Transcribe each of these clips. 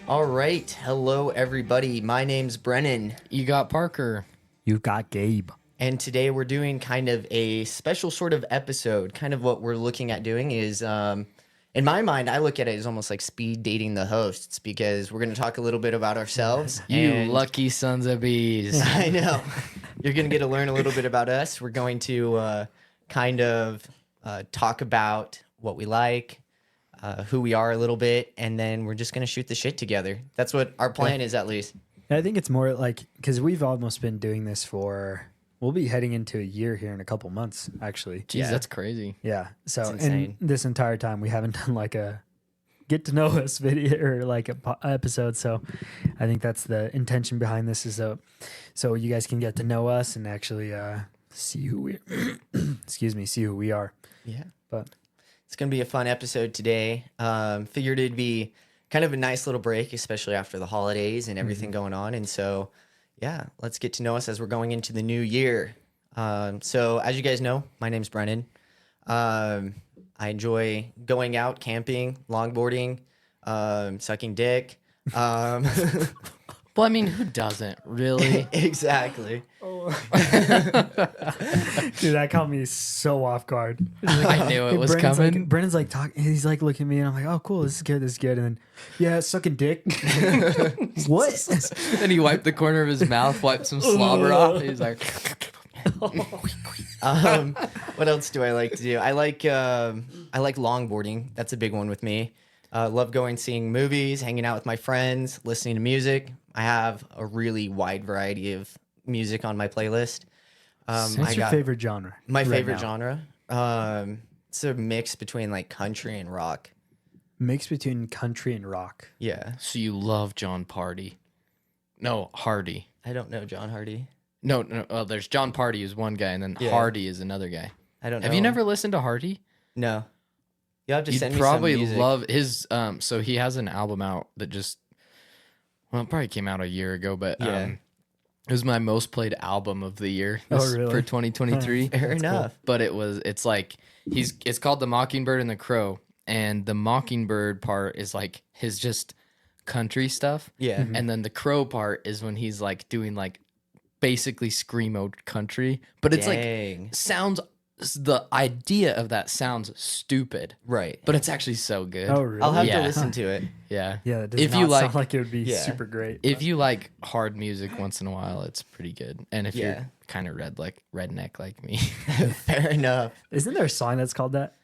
All right. Hello, everybody. My name's Brennan. You got Parker. You got Gabe. And today we're doing kind of a special sort of episode. Kind of what we're looking at doing is, in my mind, I look at it as almost like speed dating the hosts because we're going to talk a little bit about ourselves. You and lucky sons of bees. I know. You're going to get to learn a little bit about us. We're going to kind of talk about what we like, who we are a little bit, and then we're just going to shoot the shit together. That's what our plan is, at least. I think it's more like, because we've almost been doing this we'll be heading into a year here in a couple months, actually. Jeez, Yeah. that's crazy. Yeah. So, It's insane. and this entire time we haven't done like a get to know us video or like a episode. So I think that's the intention behind this is so you guys can get to know us and actually see who we see who we are. Yeah. But It's going to be a fun episode today. Figured it'd be kind of a nice little break, especially after the holidays and everything going on. And so, yeah, let's get to know us as we're going into the new year. So as you guys know, my name's Brennan. I enjoy going out, camping, longboarding, sucking dick. Well, I mean, who doesn't really? Exactly. dude, that caught me so off guard. I knew it was Brennan's coming. Like, Brennan's like talking. He's like looking at me, and I'm like, "Oh, cool. This is good. This is good." And then, yeah, sucking dick. What? Then he wiped the corner of his mouth, wiped some slobber off. He's like, What else do I like to do? I like longboarding. That's a big one with me. Love going, seeing movies, hanging out with my friends, listening to music. I have a really wide variety of music on my playlist. What's your favorite genre? My right favorite now? genre? It's a mix between like country and rock. Mix between country and rock. Yeah. so you love John Party? No, Hardy. I don't know John Hardy. No. There's John Party is one guy, and then Yeah. Hardy is another guy. I don't know. Have you never listened to Hardy? No. You'll have to send You'd me some probably music. love his. So he has an album out that just, well, it probably came out a year ago, but Yeah. it was my most played album of the year really? for 2023. Fair enough. But it's like it's called The Mockingbird and the Crow, and the Mockingbird part is like his just country stuff. Yeah. And then the Crow part is when he's like doing like basically screamo country, but it's Dang. like sounds, the idea of that sounds stupid, Right. but it's actually so good. Oh, really? I'll have Yeah. to listen to it. Yeah. Yeah, it does If not you like sound like it would be Yeah. super great. if you like hard music once in a while, it's pretty good. And if Yeah. you're kind of redneck like me, Fair enough. Isn't there a song that's called that?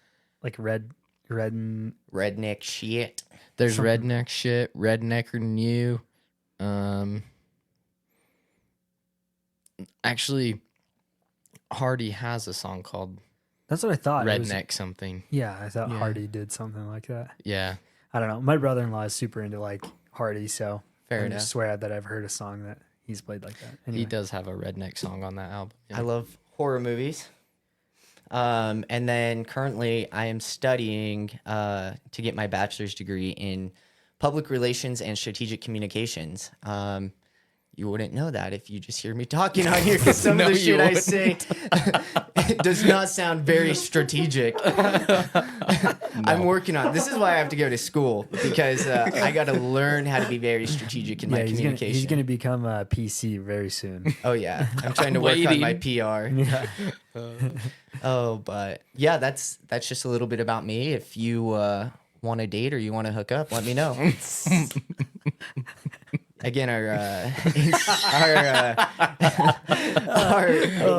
Like red and Redneck shit. there's redneck shit, rednecker than you. Actually, Hardy has a song called that's what I thought. It was- Redneck something. yeah, I thought Yeah. Hardy did something like that. Yeah. I don't know. My brother-in-law is super into like Hardy, so Fair I enough. just swear that I've heard a song that he's played like that. He Anyway. does have a redneck song on that album. Yeah. I love horror movies. And then currently I am studying to get my bachelor's degree in public relations and strategic communications. You wouldn't know that if you just hear me talking on here because some No, of the you shit I say it does not sound very strategic. I'm working on this is why I have to go to school because I got to learn how to be very strategic in my he's communication. gonna become a PC very soon. Oh yeah, I'm trying to work on my Waiting. PR. Yeah. Oh, but yeah, that's just a little bit about me. If you want to date or you want to hook up, let me know. Again, our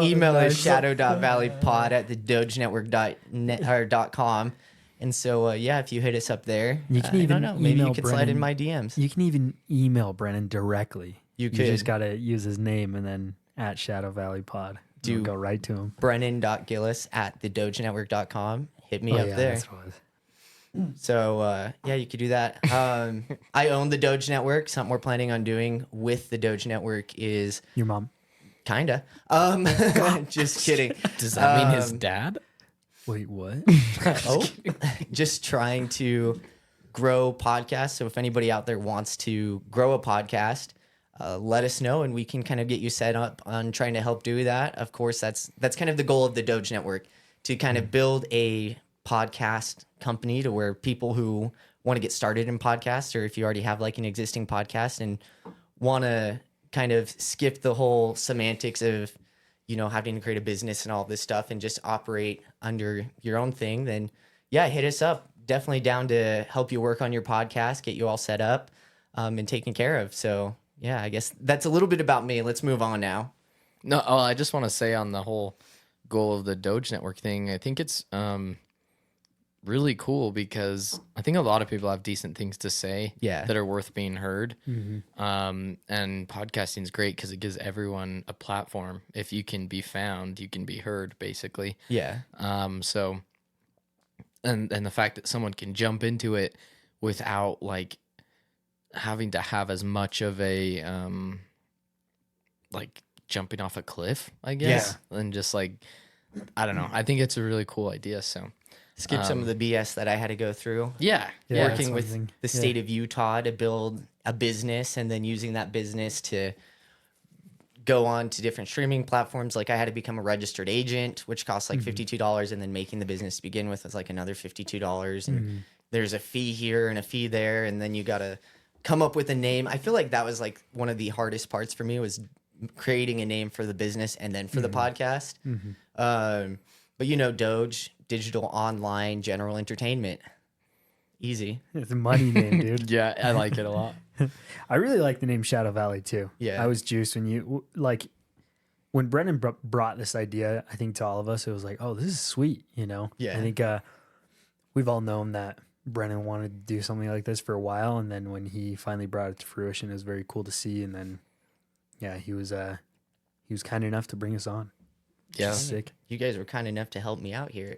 email is shadow.valleypod@thedogenetwork.com. And so, yeah, if you hit us up there, You can I even don't know, maybe you email can slide in Brennan. my DMs. You can even email Brennan directly. You You just could. gotta use his name and then at Shadow Valley Pod. Do- Go right to him. Brennan.gillis@thedogenetwork.com. Hit me Oh, up yeah, there. that's what it was. So yeah, you could do that. I own the Doge Network. Something we're planning on doing with the Doge Network is Your mom. kinda. Just kidding. Does that mean his dad? Wait, what? Oh, just trying to grow podcasts. So if anybody out there wants to grow a podcast, let us know and we can kind of get you set up on trying to help do that. Of course, that's kind of the goal of the Doge Network, to kind of build a podcast company to where people who want to get started in podcasts, or if you already have like an existing podcast and want to kind of skip the whole semantics of, you know, having to create a business and all this stuff and just operate under your own thing, then yeah, hit us up. Definitely down to help you work on your podcast, get you all set up and taken care of. So yeah, I guess that's a little bit about me. Let's move on now. No, I just want to say on the whole goal of the Doge Network thing, I think it's really cool because I think a lot of people have decent things to say that are worth being heard. And podcasting is great because it gives everyone a platform. If you can be found, you can be heard, basically. Yeah. So, and the fact that someone can jump into it without like having to have as much of a like jumping off a cliff, I guess, and just like, I don't know. I think it's a really cool idea. So skip some of the BS that I had to go through. Yeah. Working with the state of Utah to build a business and then using that business to go on to different streaming platforms. Like I had to become a registered agent, which costs like $52. And then making the business to begin with was like another $52. And there's a fee here and a fee there. And then you got to come up with a name. I feel like that was like one of the hardest parts for me was creating a name for the business and then for the podcast. But you know, Doge, digital online general entertainment. Easy. It's a money name, dude. Yeah, I like it a lot. I really like the name Shadow Valley too. Yeah. I was juiced when Brennan brought this idea, I think to all of us, it was like, oh, this is sweet, you know? Yeah. I think we've all known that Brennan wanted to do something like this for a while. And then when he finally brought it to fruition, it was very cool to see. And then, yeah, he was kind enough to bring us on. Yeah. Sick. You guys were kind enough to help me out here.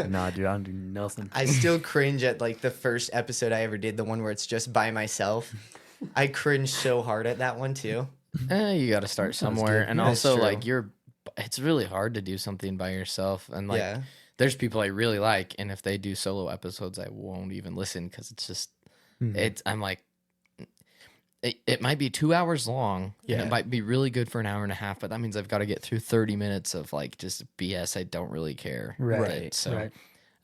Nah, dude, I don't do nothing. I still cringe at like the first episode I ever did, the one where it's just by myself. I cringe so hard at that one too. You got to start somewhere. good. And Yeah, that's also true. like it's really hard to do something by yourself. And like, Yeah. there's people I really like. And if they do solo episodes, I won't even listen. Cause it's just, I'm like, it might be 2 hours long. Yeah. And it might be really good for an hour and a half, but that means I've got to get through 30 minutes of like just BS. I don't really care. Right. with it. So,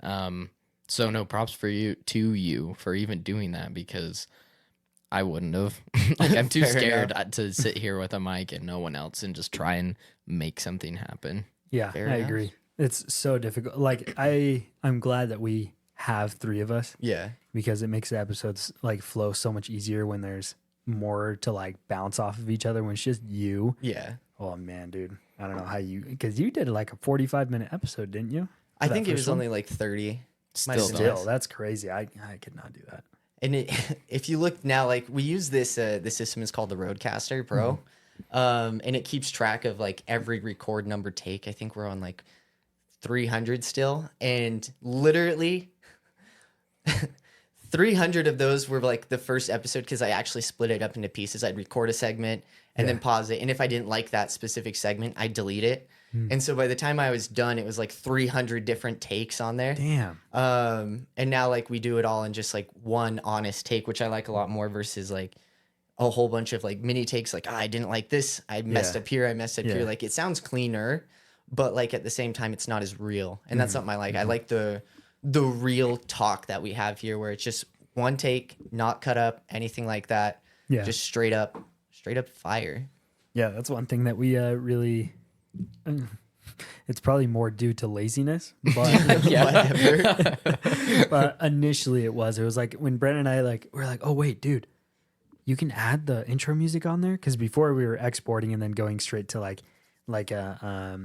Right. so no props for you for even doing that because I wouldn't have. Like I'm too Fair scared to sit here with a mic and no one else and just try and make something happen. Yeah, Fair I enough. agree. It's so difficult. Like I'm glad that we have three of us Yeah. because it makes the episodes like flow so much easier when there's more to like bounce off of each other. When it's just you, Yeah. oh man, dude, I don't know how because you did like a 45-minute episode, didn't you? I For that think it first was one? only like 30. Might Still have been Still, less. that's crazy. I could not do that. And if you look now, like we use this, the system is called the Rodecaster Pro. And it keeps track of like every record number take. I think we're on like 300 still. And literally 300 of those were like the first episode because I actually split it up into pieces. I'd record a segment and then pause it. And if I didn't like that specific segment, I'd delete it. And so by the time I was done, it was like 300 different takes on there. Damn. And now like we do it all in just like one honest take, which I like a lot more versus like a whole bunch of like mini takes. Like, I didn't like this. I messed Yeah. up here. I messed up Yeah. here. Like it sounds cleaner, but like at the same time, it's not as real. And that's something I like. I like the real talk that we have here where it's just one take, not cut up, anything like that. Yeah. Just straight up fire. Yeah, that's one thing that we really. It's probably more due to laziness, but Whatever. but initially it was like when Brent and I we're like, oh wait, dude, you can add the intro music on there because before we were exporting and then going straight to like a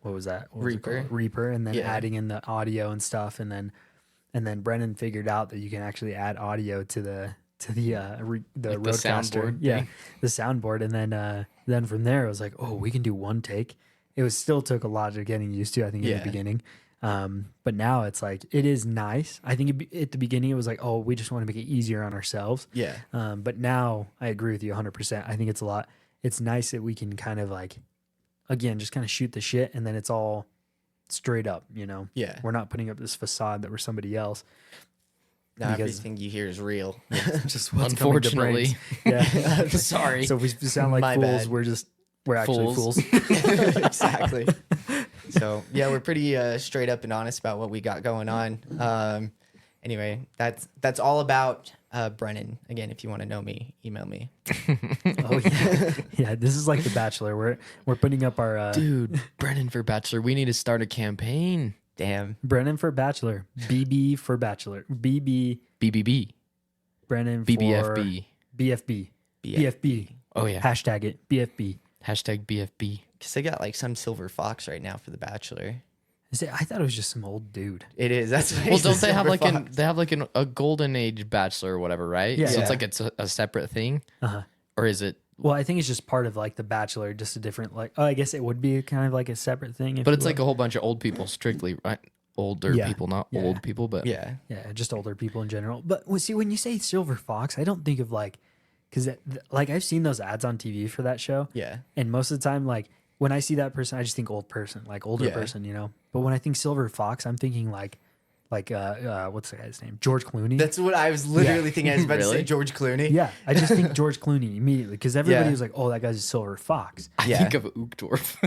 what was that? What was it Reaper. called? Reaper, and then Yeah. adding in the audio and stuff, and then Brennan figured out that you can actually add audio to the Like the Rodecaster, soundboard yeah, thing. the soundboard, and then from there it was like, oh, we can do one take. It still took a lot of getting used to, I think, in Yeah. the beginning. But now it's like, it is nice. I think at the beginning it was like, oh, we just want to make it easier on ourselves. Yeah. But now I agree with you 100%. I think it's nice that we can kind of like, again, just kind of shoot the shit and then it's all straight up, you know? Yeah. We're not putting up this facade that we're somebody else. Now Because- everything you hear is real. Just what's coming to brains. Unfortunately. Yeah. Sorry. So if we sound like My fools, bad. we're actually Fools. fools. Exactly. So yeah, we're pretty straight up and honest about what we got going on. And Anyway, that's all about Brennan. Again, if you want to know me, email me. Oh yeah, yeah. This is like The Bachelor. We're putting up our Dude, Brennan for Bachelor. We need to start a campaign. Damn. Brennan for Bachelor. BB for Bachelor. BB. BBB. Brennan for BBFB. BFB. BFB. Oh yeah. Hashtag it. BFB. Hashtag BFB. Because they got like some silver fox right now for The Bachelor. Is it? I thought it was just some old dude. It is. That's what Well, don't they have like a golden age Bachelor or whatever, right? Yeah. So it's Yeah. like it's a separate thing, Uh-huh. or is it? Well, I think it's just part of like The Bachelor, just a different like. Oh, I guess it would be kind of like a separate thing. But it's like a whole bunch of old people, strictly right? Older Yeah. people, not Yeah. old people, but Yeah. yeah, just older people in general. But see, when you say silver fox, I don't think of like, because like I've seen those ads on TV for that show, Yeah. and most of the time, like when I see that person, I just think old person, like older Yeah. person, you know. But when I think silver fox, I'm thinking like what's the guy's name? George Clooney. That's what I was literally thinking. I was about to say Really? George Clooney. Yeah, I just think George Clooney immediately because everybody Yeah. was like, "Oh, that guy's a silver fox." I Yeah. think of Uchtdorf.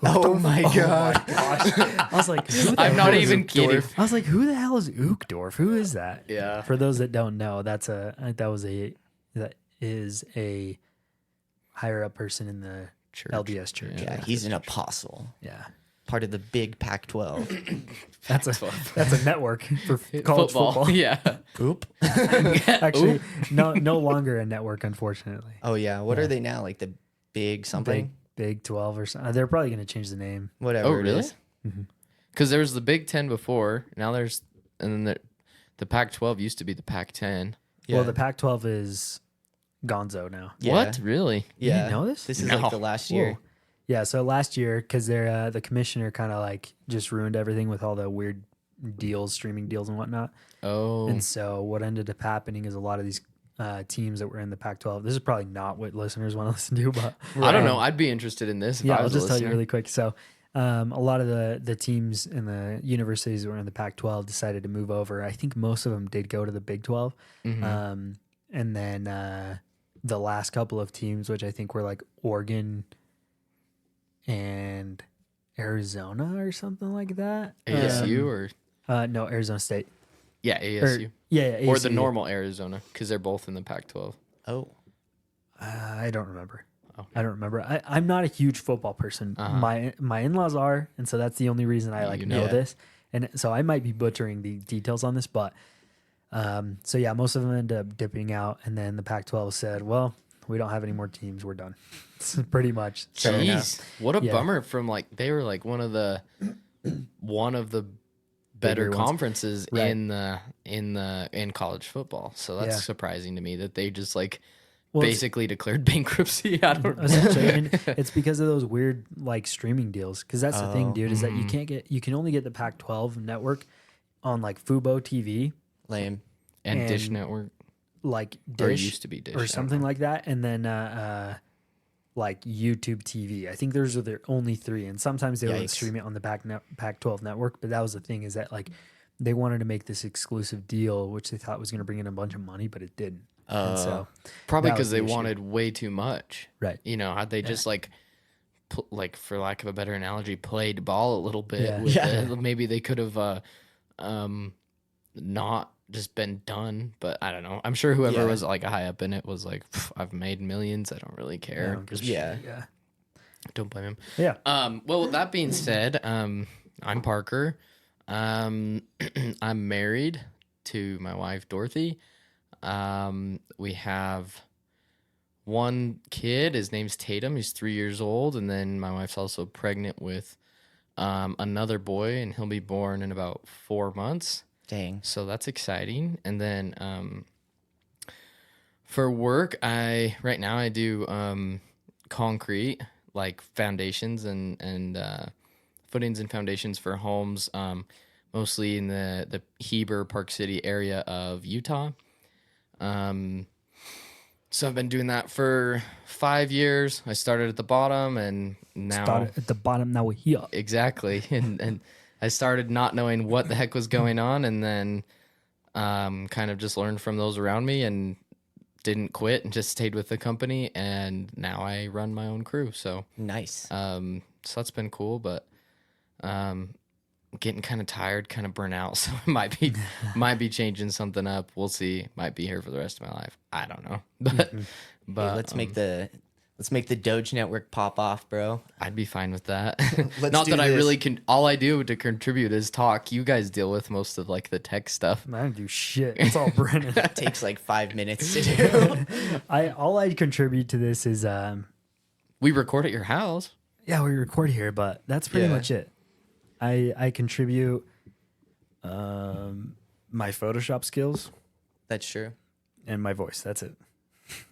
Oh my god. I was like, who the I'm not hell is even kidding. I was like, "Who the hell is Uchtdorf? Who is that?" Yeah. For those that don't know, that is a higher up person in the Church. LDS church. Yeah, he's an apostle. Yeah. Part of the big Pac-12. That's a network for college football. Yeah. Oop. Actually, no longer a network, unfortunately. Oh yeah. What are they now? Like the big something? Big 12 or something. They're probably going to change the name. Whatever. Oh, it really? is. Because there was the Big Ten before. Now there's, and then the Pac-12 used to be the Pac-10. Yeah. Well, the Pac-12 is Gonzo now. Yeah. What? Really? You Yeah. didn't know this? This is No. like the last year. Whoa. Yeah, so last year, because they're the commissioner kind of like just ruined everything with all the weird deals, streaming deals and whatnot. Oh. And so what ended up happening is a lot of these teams that were in the Pac-12. This is probably not what listeners want to listen to, but I don't know. I'd be interested in this. If yeah, I I'll was just a tell you listener. really quick. So a lot of the teams and the universities that were in the Pac-12 decided to move over. I think most of them did go to the Big 12. Mm-hmm. And then the last couple of teams, which I think were like Oregon and Arizona or something like that. ASU or No, Arizona State. yeah, ASU Yeah, or the ASU. normal Arizona because they're both in the Pac-12. Oh. I don't remember. Oh. I don't remember. I'm not a huge football person. Uh-huh. My in-laws are, and so that's the only reason I like You know know. this. And so I might be butchering the details on this, but so yeah, most of them end up dipping out, and then the Pac-12 said, "Well, we don't have any more teams. We're done." Pretty much. So, Jeez, what a Yeah. bummer! From like they were like one of the better Bigger ones. conferences Right. in college football. So that's Yeah. surprising to me that they just like Well, it's- basically declared bankruptcy. I don't know. essentially, and it's because of those weird like streaming deals. Because that's the thing, Oh, dude, is that you can only get the Pac-12 network on like Fubo TV, Lame. And Dish and Network like or it Dish used to be Dish or something like that, and then like YouTube TV. I think those are their only three, and sometimes they would Yikes. stream it on the Pac-12 network. But that was the thing, is that like they wanted to make this exclusive deal, which they thought was going to bring in a bunch of money, but it didn't. And so Probably that because was they the issue. wanted way too much. Right. You know, had they just like for lack of a better analogy, played ball a little bit. Yeah. With Yeah. it, maybe they could have not just been done. But I don't know. I'm sure whoever Yeah. was like high up in it was like, I've made millions. I don't really care. don't give a Yeah. shit. Yeah. Don't blame him. Yeah. Well, with that being said, I'm Parker. I'm married to my wife, Dorothy. We have one kid. His name's Tatum. He's 3 years old. And then my wife's also pregnant with another boy, and he'll be born in about 4 months. Dang. So that's exciting. And then for work, right now I do concrete, like foundations and footings and foundations for homes, mostly in the Heber, Park City area of Utah. So I've been doing that for 5 years. I started at the bottom, and now Started at the bottom, now we're here. exactly, and I started not knowing what the heck was going on, and then kind of just learned from those around me and didn't quit and just stayed with the company, and now I run my own crew. So Nice. so that's been cool, but getting kind of tired, kind of burnt out, so it might be changing something up. We'll see. Might be here for the rest of my life. I don't know, but Hey, let's make the Doge Network pop off, bro. I'd be fine with that. Let's Not do that I this. really can. All I do to contribute is talk. You guys deal with most of like the tech stuff. I don't do shit. It's all Brennan. It takes like 5 minutes to do. All I contribute to this is We record at your house. yeah, we record here, but that's pretty Yeah. much it. I contribute my Photoshop skills That's true. and my voice. That's it.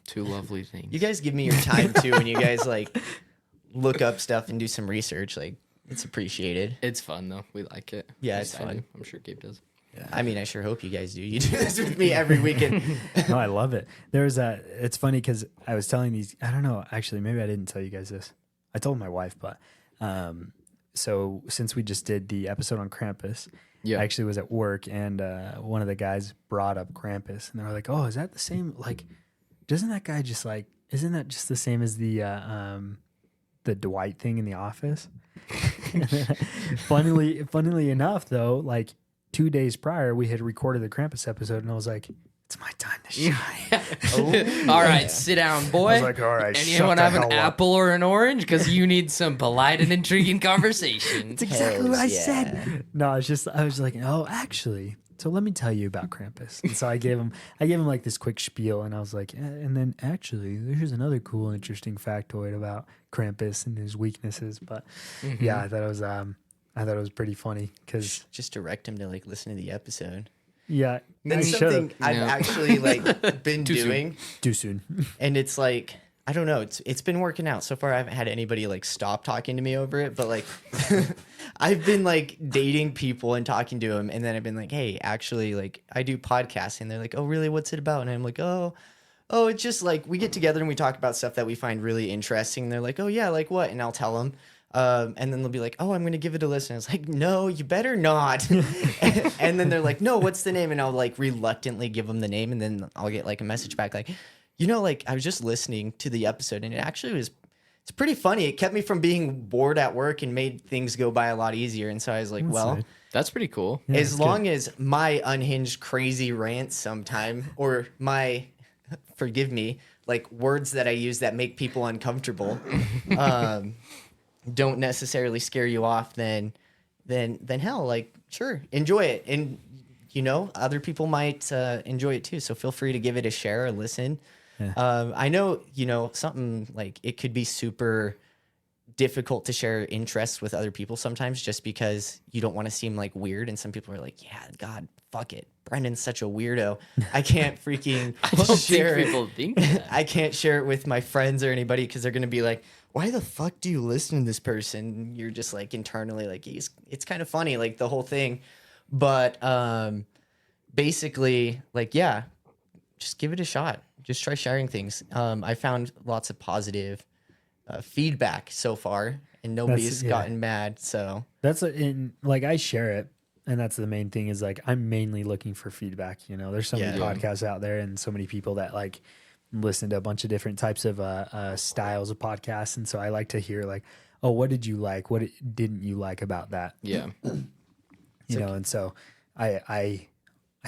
Two lovely things. You guys give me your time too when you guys like look up stuff and do some research. Like, it's appreciated. It's fun though. We like it. Yeah, At it's least I fun. do. I'm sure Gabe does. I mean, I sure hope you guys do. You do this with me every weekend. No, I love it. There's a. It's funny because I was telling these. I don't know. Actually, maybe I didn't tell you guys this. I told my wife, but so since we just did the episode on Krampus, Yeah. I actually was at work and one of the guys brought up Krampus and they were like, "Oh, is that the same? Like, doesn't that guy just like? Isn't that just the same as the Dwight thing in The Office?" Funnily enough, though, like 2 days prior, we had recorded the Krampus episode, and I was like, "It's my time to shine." All right, sit down, boy. I was like, "All right, Anyone shut the have an hell up." apple or an orange? Because you need some polite and intriguing conversation. That's exactly what I Hells yeah. said. No, it's just I was like, "Oh, actually." So let me tell you about Krampus. And so I gave him like this quick spiel, and I was like, and then actually, here's another cool, interesting factoid about Krampus and his weaknesses. But yeah, I thought it was pretty funny because Just direct him to like listen to the episode. yeah, I That's should've. something I've Yeah. actually like been Too soon. doing, Too soon. and it's like I don't know. It's been working out so far. I haven't had anybody like stop talking to me over it, but like I've been like dating people and talking to them, and then I've been like, hey, actually, like I do podcasts, and they're like, oh, really? What's it about? And I'm like, oh, it's just like we get together and we talk about stuff that we find really interesting. And they're like, oh yeah, like what? And I'll tell them. And then they'll be like, oh, I'm going to give it a listen. I was like, no, you better not. And then they're like, no, what's the name? And I'll like reluctantly give them the name. And then I'll get like a message back like, you know, like I was just listening to the episode and it actually it's pretty funny. It kept me from being bored at work and made things go by a lot easier. And so I was like, well, nice. That's pretty cool. Yeah, as that's long as my unhinged crazy rants sometime or my forgive me like words that I use that make people uncomfortable don't necessarily scare you off, then hell, like sure, enjoy it. And you know, other people might enjoy it too, so feel free to give it a share or listen. Yeah. I know, you know, something like it could be super difficult to share interests with other people sometimes just because you don't want to seem like weird. And some people are like, yeah, God, fuck it. Brendan's such a weirdo. I can't freaking I don't share think it. people think that. I can't share it with my friends or anybody because they're going to be like, why the fuck do you listen to this person? You're just like internally like, it's kind of funny, like the whole thing. But basically, like, yeah, just give it a shot. Just try sharing things. I found lots of positive feedback so far, and nobody's gotten mad. So That's in like I share it, and that's the main thing is like I'm mainly looking for feedback. You know, there's so many Yeah. podcasts out there, and so many people that like listen to a bunch of different types of styles of podcasts, and so I like to hear like, oh, what did you like? What didn't you like about that? Yeah. You know, and so I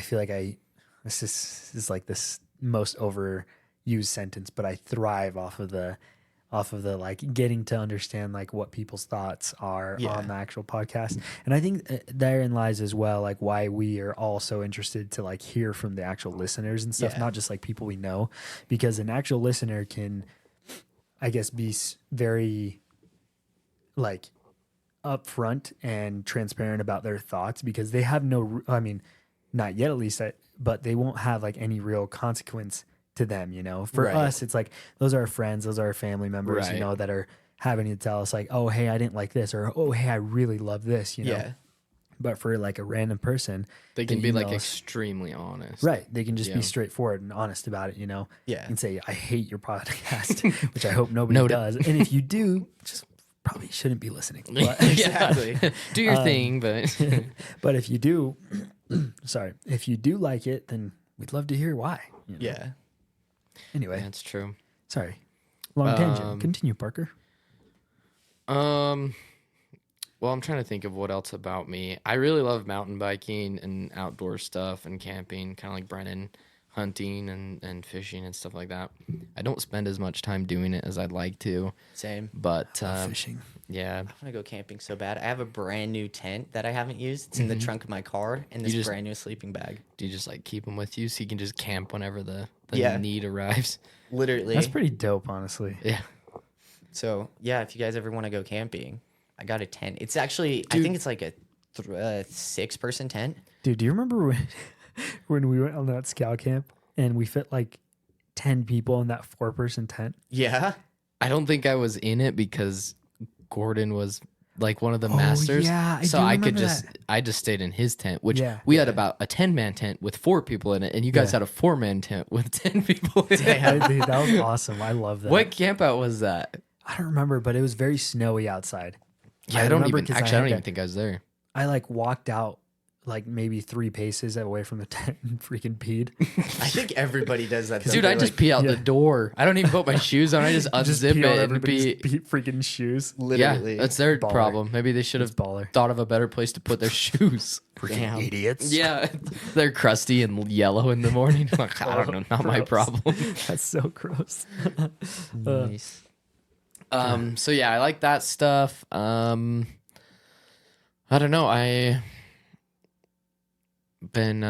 feel like this is like this most overused sentence, but I thrive off of the like getting to understand like what people's thoughts are Yeah. on the actual podcast. And I think therein lies as well like why we are all so interested to like hear from the actual listeners and stuff, Yeah. not just like people we know, because an actual listener can, I guess, be very like upfront and transparent about their thoughts because they have no, I mean, not yet at least, but they won't have like any real consequence to them, you know. For Right. us, it's like those are our friends, those are our family members, you Right. know, that are having to tell us like, oh, hey, I didn't like this, or oh, hey, I really love this, you know. yeah, But for like a random person, They can that be like emails- extremely honest. right, they can just Yeah. be straightforward and honest about it, you know. Yeah. And say, I hate your podcast, which I hope nobody Noted. does. And if you do, just probably shouldn't be listening. But, exactly. Do your thing, but but if you do, sorry, if you do like it, then we'd love to hear why. you know. Yeah. Anyway, that's true. sorry. Long tangent. Continue, Parker. Well, I'm trying to think of what else about me. I really love mountain biking and outdoor stuff and camping, kind of like Brennan, hunting and fishing and stuff like that. I don't spend as much time doing it as I'd like to. Same. But fishing. Yeah. I want to go camping so bad. I have a brand new tent that I haven't used. It's in the trunk of my car and this brand new sleeping bag. Do you just like keep them with you so you can just camp whenever the Yeah. need arrives? Literally. That's pretty dope, honestly. Yeah. So, yeah, if you guys ever want to go camping, I got a tent. It's actually, I think it's like a 6-person tent. Dude, do you remember when we went on that scout camp and we fit like 10 people in that 4-person tent? Yeah. I don't think I was in it because Gordon was like one of the masters. Yeah, so do I could remember just that. I just stayed in his tent, which Yeah. we had about a 10-man tent with 4 people in it, and you guys Yeah. had a 4-man tent with 10 people in it. Dude, that was awesome. I love that. What camp out was that? I don't remember, but it was very snowy outside. Yeah, I don't remember even 'cause actually I don't had even think I was there. I like walked out like maybe 3 paces away from the tent and freaking peed. I think everybody does that. though. Dude, I They're just like, pee out yeah. the door. I don't even put my shoes on. I just unzip pee on it and everybody's pee. freaking shoes. literally. Yeah, that's their Baller. problem. Maybe they should It's have baller. thought of a better place to put their shoes. Damn. Idiots. Yeah, they're crusty and yellow in the morning. Like, I don't know, not my gross. problem. That's so gross. Nice. So yeah, I like that stuff. I don't know. I been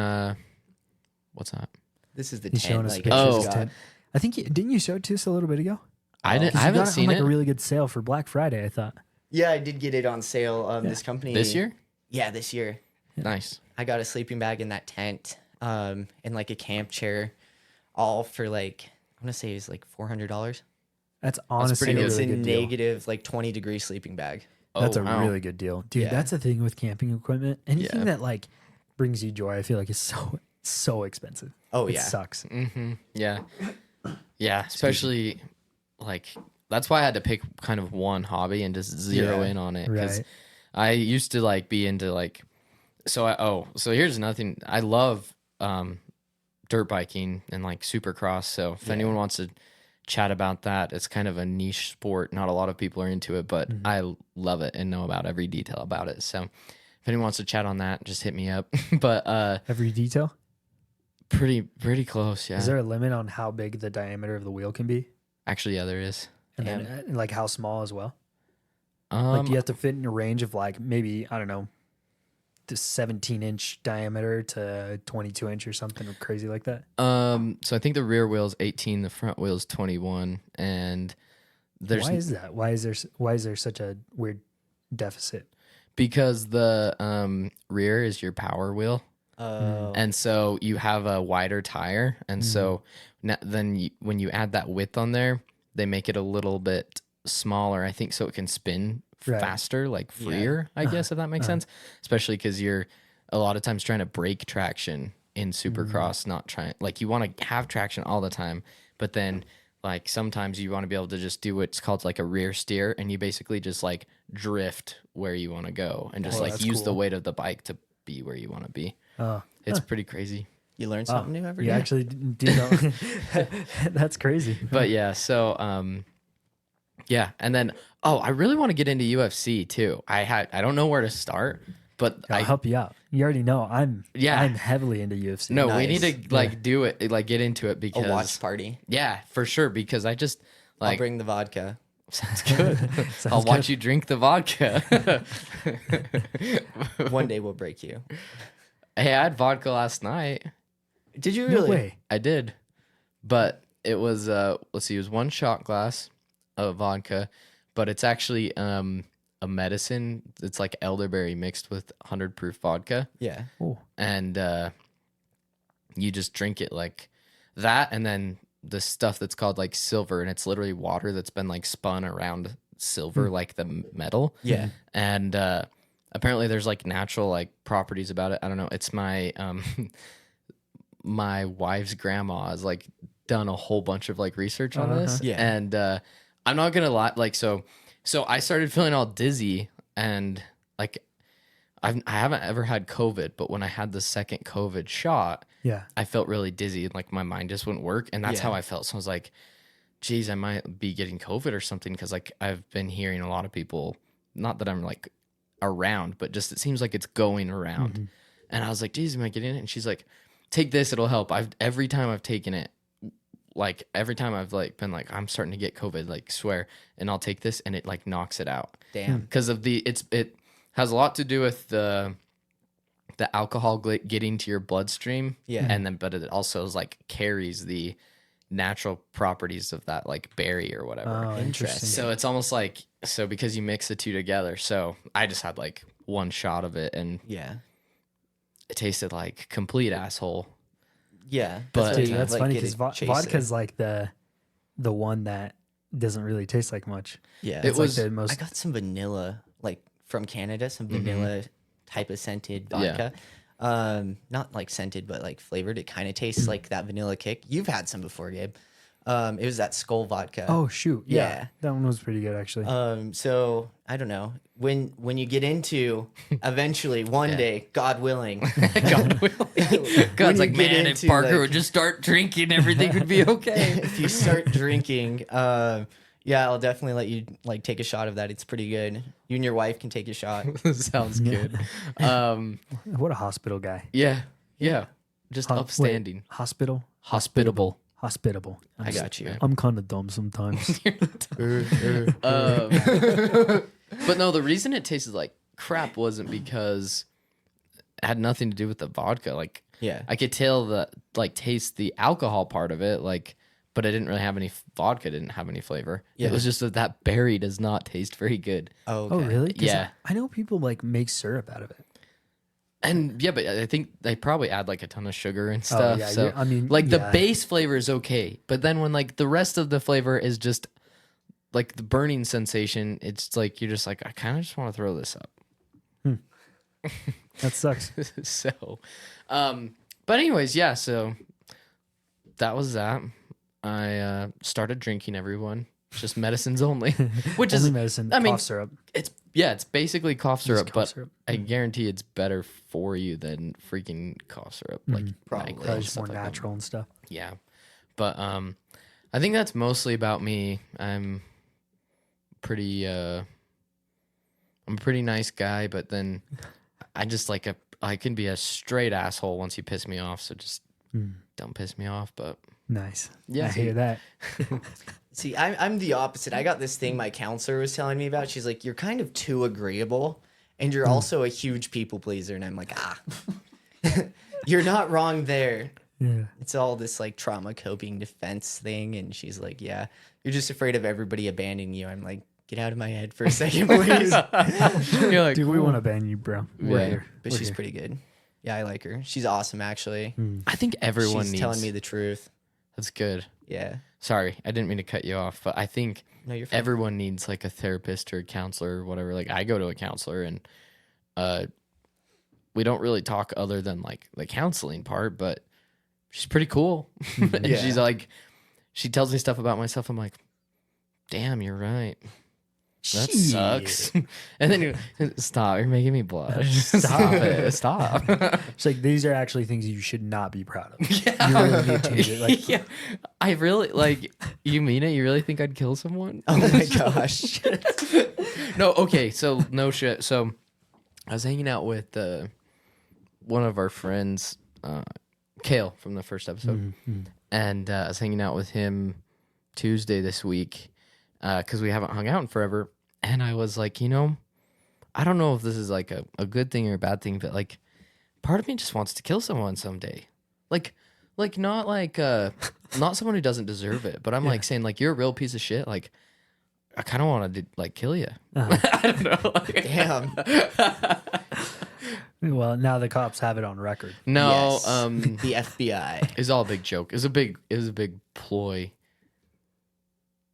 what's that? This is the He's showing tent. us Like, pictures Oh. of it's his got- tent. I think didn't you show it to us a little bit ago? I didn't. 'Cause I you haven't got it on, seen like it a really good sale for Black Friday, I thought. Yeah, I did get it on sale. This company. this year. Yeah, this year. Nice. I got a sleeping bag in that tent, and like a camp chair, all for like, I want to say it was like $400. That's honestly pretty a And good. it's really a good deal. negative like 20-degree sleeping bag. That's Oh, a wow. really good deal. Dude, Yeah. that's the thing with camping equipment. Anything Yeah. that like brings you joy, I feel like is so expensive. Oh It yeah. sucks. Mm-hmm. Yeah. Yeah. Especially like that's why I had to pick kind of one hobby and just zero Yeah. in on it because Right. I used to like be into like so here's nothing. I love dirt biking and like supercross. So if anyone wants to chat about that, it's kind of a niche sport. Not a lot of people are into it, but I love it and know about every detail about it. So if anyone wants to chat on that, just hit me up. But Every detail? pretty close, yeah. Is there a limit on how big the diameter of the wheel can be? Actually, yeah, there is. And then like how small as well? Like Um, do you have to fit in a range of like maybe, I don't know, the 17-inch diameter to 22-inch or something crazy like that? so I think the rear wheel's 18, the front wheel's 21, and there's Why is that? Why is there such a weird deficit? because the rear is your power wheel. Oh. And so you have a wider tire, and so then when you add that width on there, they make it a little bit smaller. I think so it can spin Right. faster, like freer. I guess if that makes sense. Especially because you're a lot of times trying to break traction in Supercross, not trying like you want to have traction all the time, but then like sometimes you want to be able to just do what's called like a rear steer, and you basically just like drift where you want to go and just Oh, like that's use the cool. weight of the bike to be where you want to be. Oh, It's pretty crazy. You learn something new every you day. actually do know. That's crazy. But yeah, so yeah, and then I really want to get into UFC too. I don't know where to start, but I'll help you out. You already know I'm heavily into UFC. no, we need Nice. to like do it, like get into it A because watch party. yeah, for sure. Because I just I'll like bring the vodka. sounds good. I'll Sounds watch you drink the vodka. One day we'll break you. Hey, I had vodka last night. Did you No really? way. I did, but it was let's see, it was 1 shot glass of vodka, but it's actually a medicine. It's like elderberry mixed with 100 proof vodka, Yeah. Oh, and you just drink it like that, and then the stuff that's called like silver, and it's literally water that's been like spun around silver, like the metal. Yeah. And apparently there's like natural like properties about it. I don't know. It's my my wife's grandma has like done a whole bunch of like research on this. Yeah. And I'm not gonna lie, like so I started feeling all dizzy, and like I haven't ever had COVID, but when I had the second COVID shot, yeah. I felt really dizzy and like my mind just wouldn't work, and that's Yeah. how I felt. So I was like, geez, I might be getting COVID or something, because like I've been hearing a lot of people, not that I'm like around, but just it seems like it's going around. Mm-hmm. And I was like, geez, am I getting it? And she's like, take this, it'll help. Every time I've taken it, like every time I've like been like, I'm starting to get COVID, like swear, and I'll take this and it like knocks it out. Damn. Because of it has a lot to do with the alcohol getting to your bloodstream. Yeah. And then, but it also is like carries the natural properties of that like berry or whatever. Oh, interesting. So it's almost like, so because you mix the two together. So I just had like one shot of it and yeah, it tasted like complete asshole. Yeah. But dude, that's funny because vodka's like the one that doesn't really taste like much. Yeah. It was like the most. I got some vanilla, like from Canada, some vanilla type of scented vodka. Yeah. Not like scented, but like flavored. It kind of tastes like that vanilla kick. You've had some before, Gabe. It was that Skull vodka. Oh shoot, yeah, that one was pretty good actually. So I don't know when you get into eventually one day, God willing, God's like, man, if Parker would just start drinking, everything would be okay. If you start drinking, yeah, I'll definitely let you like take a shot of that. It's pretty good. You and your wife can take a shot. Sounds good. What a hospital guy. Yeah, just upstanding. Hospitable. I got you. I'm kind of dumb sometimes. But no, the reason it tasted like crap wasn't because it had nothing to do with the vodka. Like, yeah, I could tell taste the alcohol part of it. Like, but I didn't really have any vodka. Didn't have any flavor. Yeah. It was just that berry does not taste very good. Oh, okay. Oh, really? Yeah. I know people like make syrup out of it. And yeah, but I think they probably add like a ton of sugar and stuff. Oh, yeah, so I mean, like the base flavor is okay, but then when like the rest of the flavor is just like the burning sensation, it's like you're just like, I kind of just want to throw this up. That sucks. So, but anyways, yeah. So that was that. I started drinking, everyone. Just medicines only, which only is medicine. I mean, cough syrup. It's basically cough syrup, but syrup. I guarantee it's better for you than freaking cough syrup. Like probably it's more natural and stuff. Yeah, but I think that's mostly about me. I'm pretty I'm a pretty nice guy, but then I just like I can be a straight asshole once you piss me off. So just don't piss me off. But nice. Yeah, I hear that. See, I'm the opposite. I got this thing my counselor was telling me about. She's like, you're kind of too agreeable, and you're also a huge people pleaser. And I'm like, you're not wrong there. Yeah. It's all this like trauma coping defense thing. And she's like, yeah, you're just afraid of everybody abandoning you. I'm like, get out of my head for a second, please. You're like, dude, we want to ban you, bro. We're here. But she's pretty good. Yeah, I like her. She's awesome, actually. I think everyone she's needs telling me the truth. That's good. Yeah. Sorry, I didn't mean to cut you off, but I think you're fine. Everyone needs like a therapist or a counselor or whatever. Like I go to a counselor and we don't really talk other than like the counseling part, but she's pretty cool. And she's like, she tells me stuff about myself. I'm like, damn, you're right. That sucks. And then stop, you're making me blush. Stop it. Stop. It's like, these are actually things you should not be proud of. Yeah. You really need to change it. Like, yeah. I really, like, you mean it? You really think I'd kill someone? Oh my gosh. No, okay. So, no shit. So, I was hanging out with one of our friends, Kale, from the first episode. And I was hanging out with him Tuesday this week because we haven't hung out in forever. And I was like, you know, I don't know if this is like a good thing or a bad thing, but like part of me just wants to kill someone someday. Like not not someone who doesn't deserve it, but I'm like saying like, you're a real piece of shit. Like I kind of want to like kill you. I don't know. Damn. Well, now the cops have it on record. No, yes. The FBI. It's all a big joke. It was a big ploy.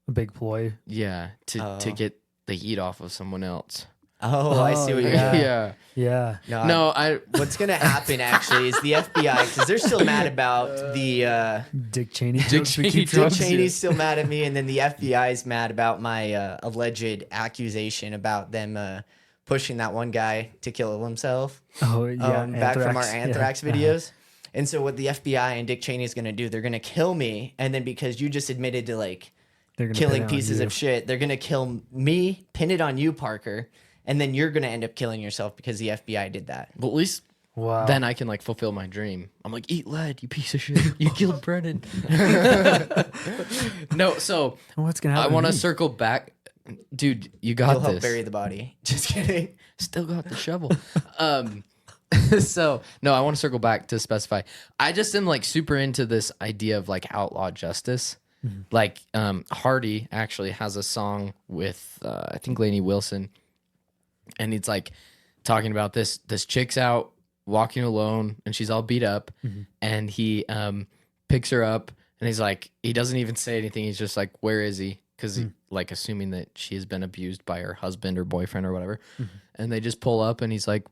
A big ploy. Yeah, to get the heat off of someone else. Oh, I see what you're yeah. Yeah. No, what's gonna happen actually is the FBI, because they're still mad about the Dick Cheney. Dick Cheney's still mad at me, and then the FBI is mad about my alleged accusation about them pushing that one guy to kill himself. Oh yeah. Back from our anthrax videos. And so what the FBI and Dick Cheney is gonna do, they're gonna kill me, and then because you just admitted to like killing pieces of shit, they're gonna kill me, pin it on you, Parker, and then you're gonna end up killing yourself because the FBI did that. But at least Wow. then I can like fulfill my dream. I'm like, eat lead, you piece of shit. You killed Brennan. No, so What's gonna happen? I want to me? circle back. Dude, you got You'll help this. bury the body. Just kidding. Still got the shovel. So no, I want to circle back to specify. I just am like super into this idea of like outlaw justice. Like Hardy actually has a song with I think Lainey Wilson, and it's like talking about this chick's out walking alone and she's all beat up, and he picks her up and he's like, he doesn't even say anything. He's just like, where is he? Because like assuming that she has been abused by her husband or boyfriend or whatever, and they just pull up and he's like,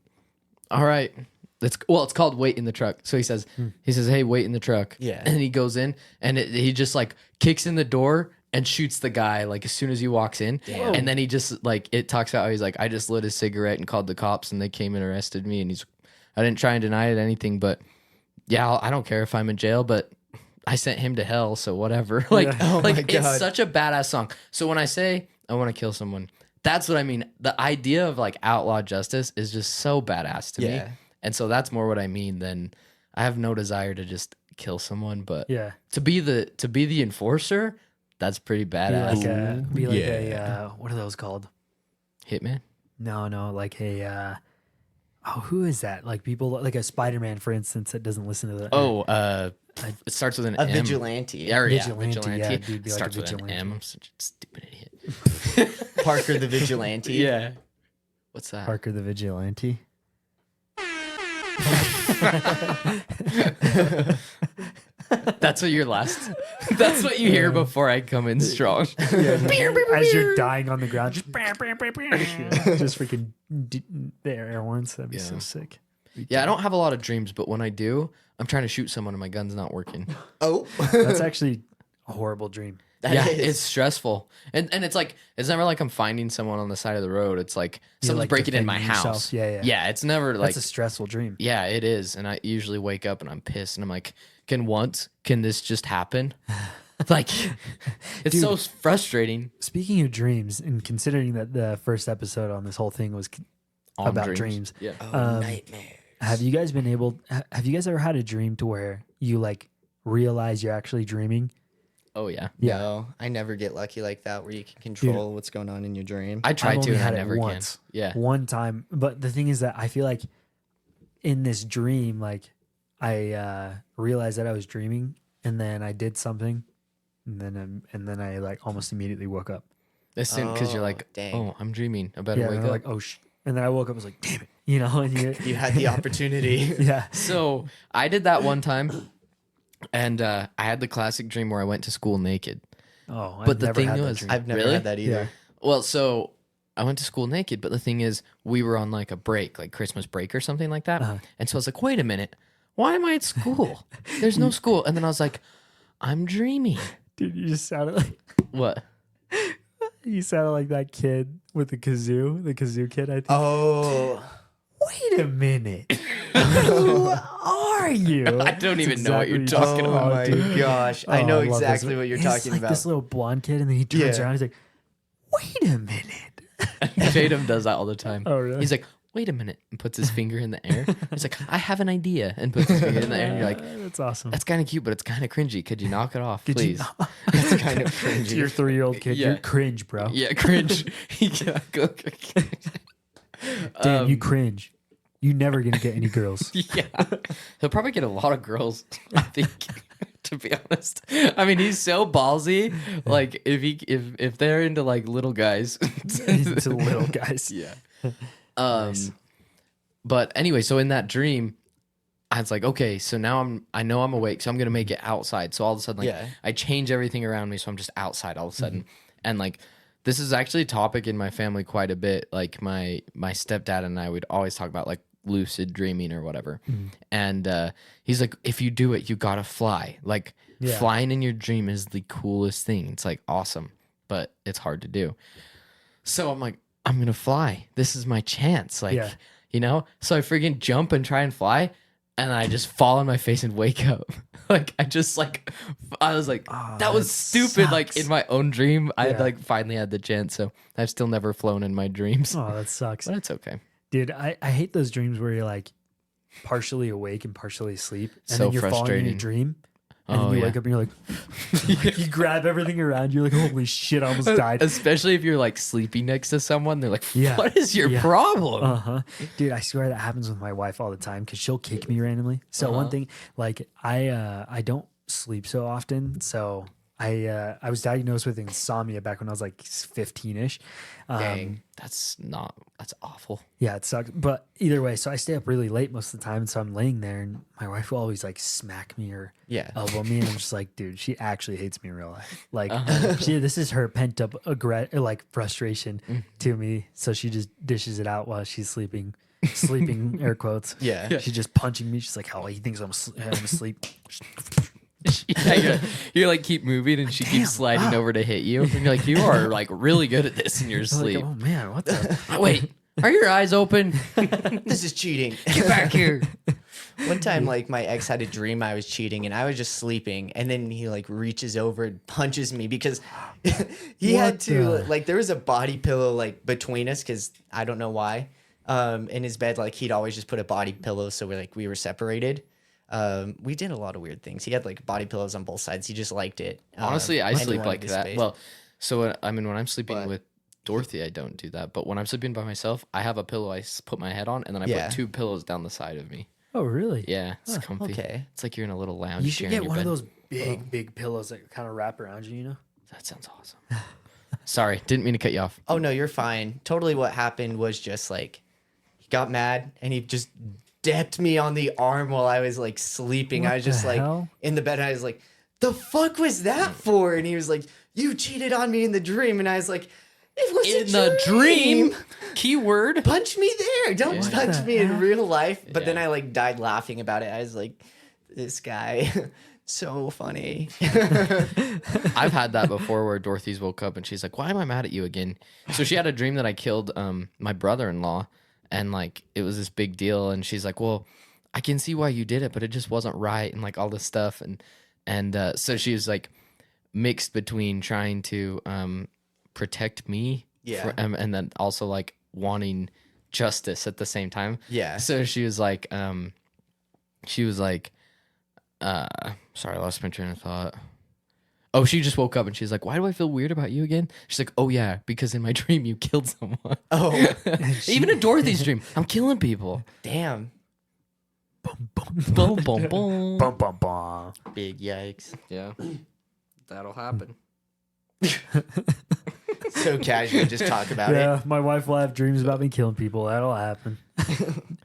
all right. It's called wait in the truck. So he says, hey, wait in the truck. Yeah. And he goes in and he just like kicks in the door and shoots the guy like as soon as he walks in. Damn. And then he just like, it talks about how he's like, I just lit a cigarette and called the cops and they came and arrested me. And I didn't try and deny it anything, but yeah, I don't care if I'm in jail, but I sent him to hell. So whatever. Like, Oh my like God. it's such a badass song. So when I say I want to kill someone, that's what I mean. The idea of like outlaw justice is just so badass to Yeah. me. And so that's more what I mean than I have no desire to just kill someone, but Yeah. to be the enforcer, that's pretty badass. Be like a what are those called? Hitman? No, like a who is that? Like people like a Spider-Man, for instance, that doesn't listen to the Oh, it starts with an A M. vigilante. Yeah, Vigilante, yeah, dude, be like a starts with vigilante. an M. I'm such a stupid idiot. Parker the vigilante. Yeah. What's that? Parker the Vigilante. That's what your last. That's what you hear before I come in strong. As you're dying on the ground, just just freaking the air horns. That'd be so Yeah. sick. Yeah, I don't have a lot of dreams, but when I do, I'm trying to shoot someone and my gun's not working. Oh. That's actually a horrible dream. That Yeah, is. it's stressful, and it's like it's never like I'm finding someone on the side of the road. It's like someone's like, breaking in my defending yourself. house. Yeah. Yeah, it's never like That's a stressful dream. yeah, it is, and I usually wake up and I'm pissed, and I'm like, can this just happen? Like, it's so frustrating. Speaking of dreams, and considering that the first episode on this whole thing was On about dreams, Yeah. Nightmare. have you guys ever had a dream to where you like realize you're actually dreaming? Oh yeah. Yeah. No, I never get lucky like that where you can control what's going on in your dream. I tried I've to, only and I had it never once. can. Yeah. One time, but the thing is that I feel like in this dream, like I realized that I was dreaming, and then I did something, and then I like almost immediately woke up. Because you're Oh, like, dang. oh, I'm dreaming. I better Yeah, wake and up. I'm like, oh and then I woke up. I was like, damn it, you know. And You had the opportunity. yeah. So I did that one time, and I had the classic dream where I went to school naked. Oh, But the thing was, I've never Really? had that either. Yeah. Well, so I went to school naked, but the thing is, we were on like a break, like Christmas break or something like that. Uh-huh. And so I was like, wait a minute, why am I at school? There's no school. And then I was like, I'm dreaming. Dude, you just sounded like What? that kid with the kazoo kid. I think. Oh. Wait a minute. Who are you? I don't even know what you're exactly talking Oh about. my dude. gosh. I Oh, know love this. exactly what you're He's talking like about. This little blonde kid, and then he turns Yeah. around. He's like, "Wait a minute." Jadam does that all the time. Oh, really? He's like, wait a minute, and puts his finger in the air. He's like, I have an idea, and puts his finger in the air. And you're like, That's awesome. that's kind of cute, but it's kind of cringy. Could you knock it off, Could you please? not- It's kind of To cringy. your 3-year-old kid, Yeah. you're cringe, bro. Yeah, cringe. Yeah, go. Damn, you cringe. You never gonna get any girls. Yeah, he'll probably get a lot of girls. I think, to be honest. I mean, he's so ballsy. Like, if they're into like little guys, Into little guys. yeah. But anyway, so in that dream, I was like, okay, so now I know I'm awake, so I'm gonna make it outside. So all of a sudden, like, Yeah. I change everything around me, so I'm just outside all of a sudden, and like. This is actually a topic in my family quite a bit. Like my stepdad and I would always talk about like lucid dreaming or whatever. And he's like, if you do it, you gotta fly. Like Yeah. flying in your dream is the coolest thing. It's like awesome, but it's hard to do. So I'm like, I'm gonna fly. This is my chance. Like, Yeah. you know? So I freaking jump and try and fly. and I just fall on my face and wake up. Like I just like I was like that was stupid. Like sucks. in my own dream, I had Yeah. like finally had the chance. So I've still never flown in my dreams, Oh, that sucks. but it's okay. Dude, I hate those dreams where you're like partially awake and partially asleep. And So then you're falling in frustrating. your dream. And Oh then you yeah. wake up and you're like, you grab everything around. You're like, holy shit, I almost died. Especially if you're like sleeping next to someone, they're like, Yeah. "What is your Yeah. problem?" Uh-huh. Dude, I swear that happens with my wife all the time because she'll kick me randomly. So one thing, like I don't sleep so often. So I was diagnosed with insomnia back when I was like 15-ish. Dang, that's awful. Yeah, it sucks. But either way, so I stay up really late most of the time. And so I'm laying there and my wife will always like smack me or Yeah. elbow me. And I'm just like, dude, she actually hates me in real life. Like, this is her pent up like frustration to me. So she just dishes it out while she's sleeping, air quotes. Yeah. She's just punching me. She's like, oh, he thinks I'm asleep. Yeah, you're like keep moving, and she keeps sliding over to hit you. And you're like, you are like really good at this in your I'm sleep. like, oh man, what the? Wait, are your eyes open? This is cheating. Get back here. One time, like my ex had a dream I was cheating, and I was just sleeping, and then he like reaches over and punches me because he had What to the- like there was a body pillow like between us because I don't know why. In his bed, like he'd always just put a body pillow so we were separated. We did a lot of weird things. He had like body pillows on both sides. He just liked it. Honestly, I and he sleep wanted like his that. space. Well, so I mean, when I'm sleeping But- with Dorothy, I don't do that. But when I'm sleeping by myself, I have a pillow I put my head on, and then I Yeah. put two pillows down the side of me. Oh, really? Yeah, it's comfy. okay. It's like you're in a little lounge You chair should in get your one bed. of those big pillows that kind of wrap around you, you know? That sounds awesome. Sorry, didn't mean to cut you off. Oh no, you're fine. Totally, what happened was just like he got mad and he just depped me on the arm while I was like sleeping. What I was just the like hell? in the bed. And I was like, "The fuck was that for?" And he was like, "You cheated on me in the dream." And I was like, "It was In a the dream, keyword. Punch me there. Don't Yeah. punch What me the in heck? real life." But then Yeah. I like died laughing about it. I was like, "This guy, so funny." I've had that before where Dorothy's woke up and she's like, "Why am I mad at you again?" So she had a dream that I killed my brother-in-law, and like it was this big deal. And she's like, "Well, I can see why you did it, but it just wasn't right," and like all this stuff. And so she was like mixed between trying to protect me, Yeah. and then also like wanting justice at the same time. Yeah. So she was like, sorry, I lost my train of thought. Oh, she just woke up and she's like, "Why do I feel weird about you again?" She's like, "Oh yeah, because in my dream you killed someone." Oh, Even in Dorothy's dream, I'm killing people. damn. Boom, boom, Boom, boom, boom. Bum, bum, bum. Big yikes. Yeah, that'll happen. So casual, just talk about Yeah, it. my wife will have dreams about me killing people. That'll happen.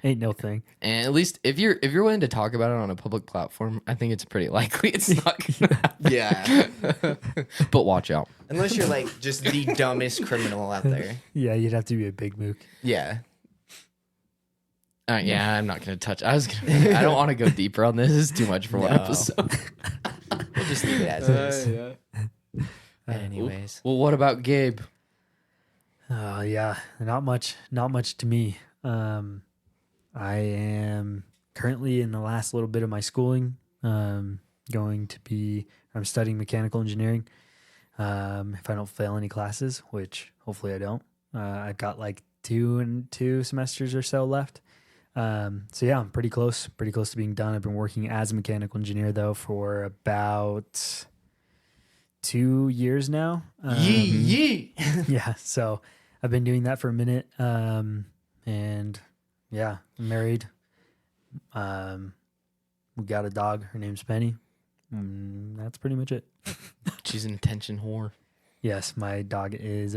Ain't no thing. And at least if you're willing to talk about it on a public platform, I think it's pretty likely it's not gonna happen. Yeah. But watch out. Unless you're like just the dumbest criminal out there. Yeah, you'd have to be a big mook. Yeah. Yeah, I'm not gonna touch. I don't want to go deeper on this. It's too much for one No. episode. We'll just leave it as is. Anyways. Well, what about Gabe? Yeah, not much to me. I am currently in the last little bit of my schooling. I'm studying mechanical engineering. If I don't fail any classes, which hopefully I don't, I've got like two semesters or so left. So yeah, I'm pretty close to being done. I've been working as a mechanical engineer though for about 2 years now. Yee. Yeah, so I've been doing that for a minute. And yeah, I'm married. We got a dog. Her name's Penny. That's pretty much it. She's an attention whore. Yes, my dog is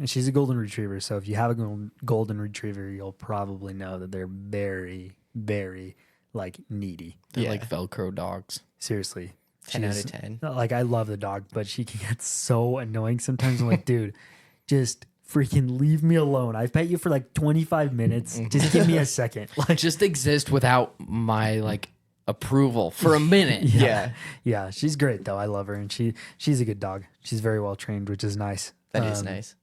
she's a golden retriever. So if you have a golden retriever, you'll probably know that they're very, very like needy. They're Yeah. like Velcro dogs. Seriously. 10 out of She's- 10. Like, I love the dog, but she can get so annoying sometimes. I'm like, dude, just freaking leave me alone. I've pet you for like 25 minutes. Just give me a second. Like, Just exist without my like approval for a minute. Yeah. yeah, she's great though. I love her, and she's a good dog. She's very well trained, which is nice. That is nice.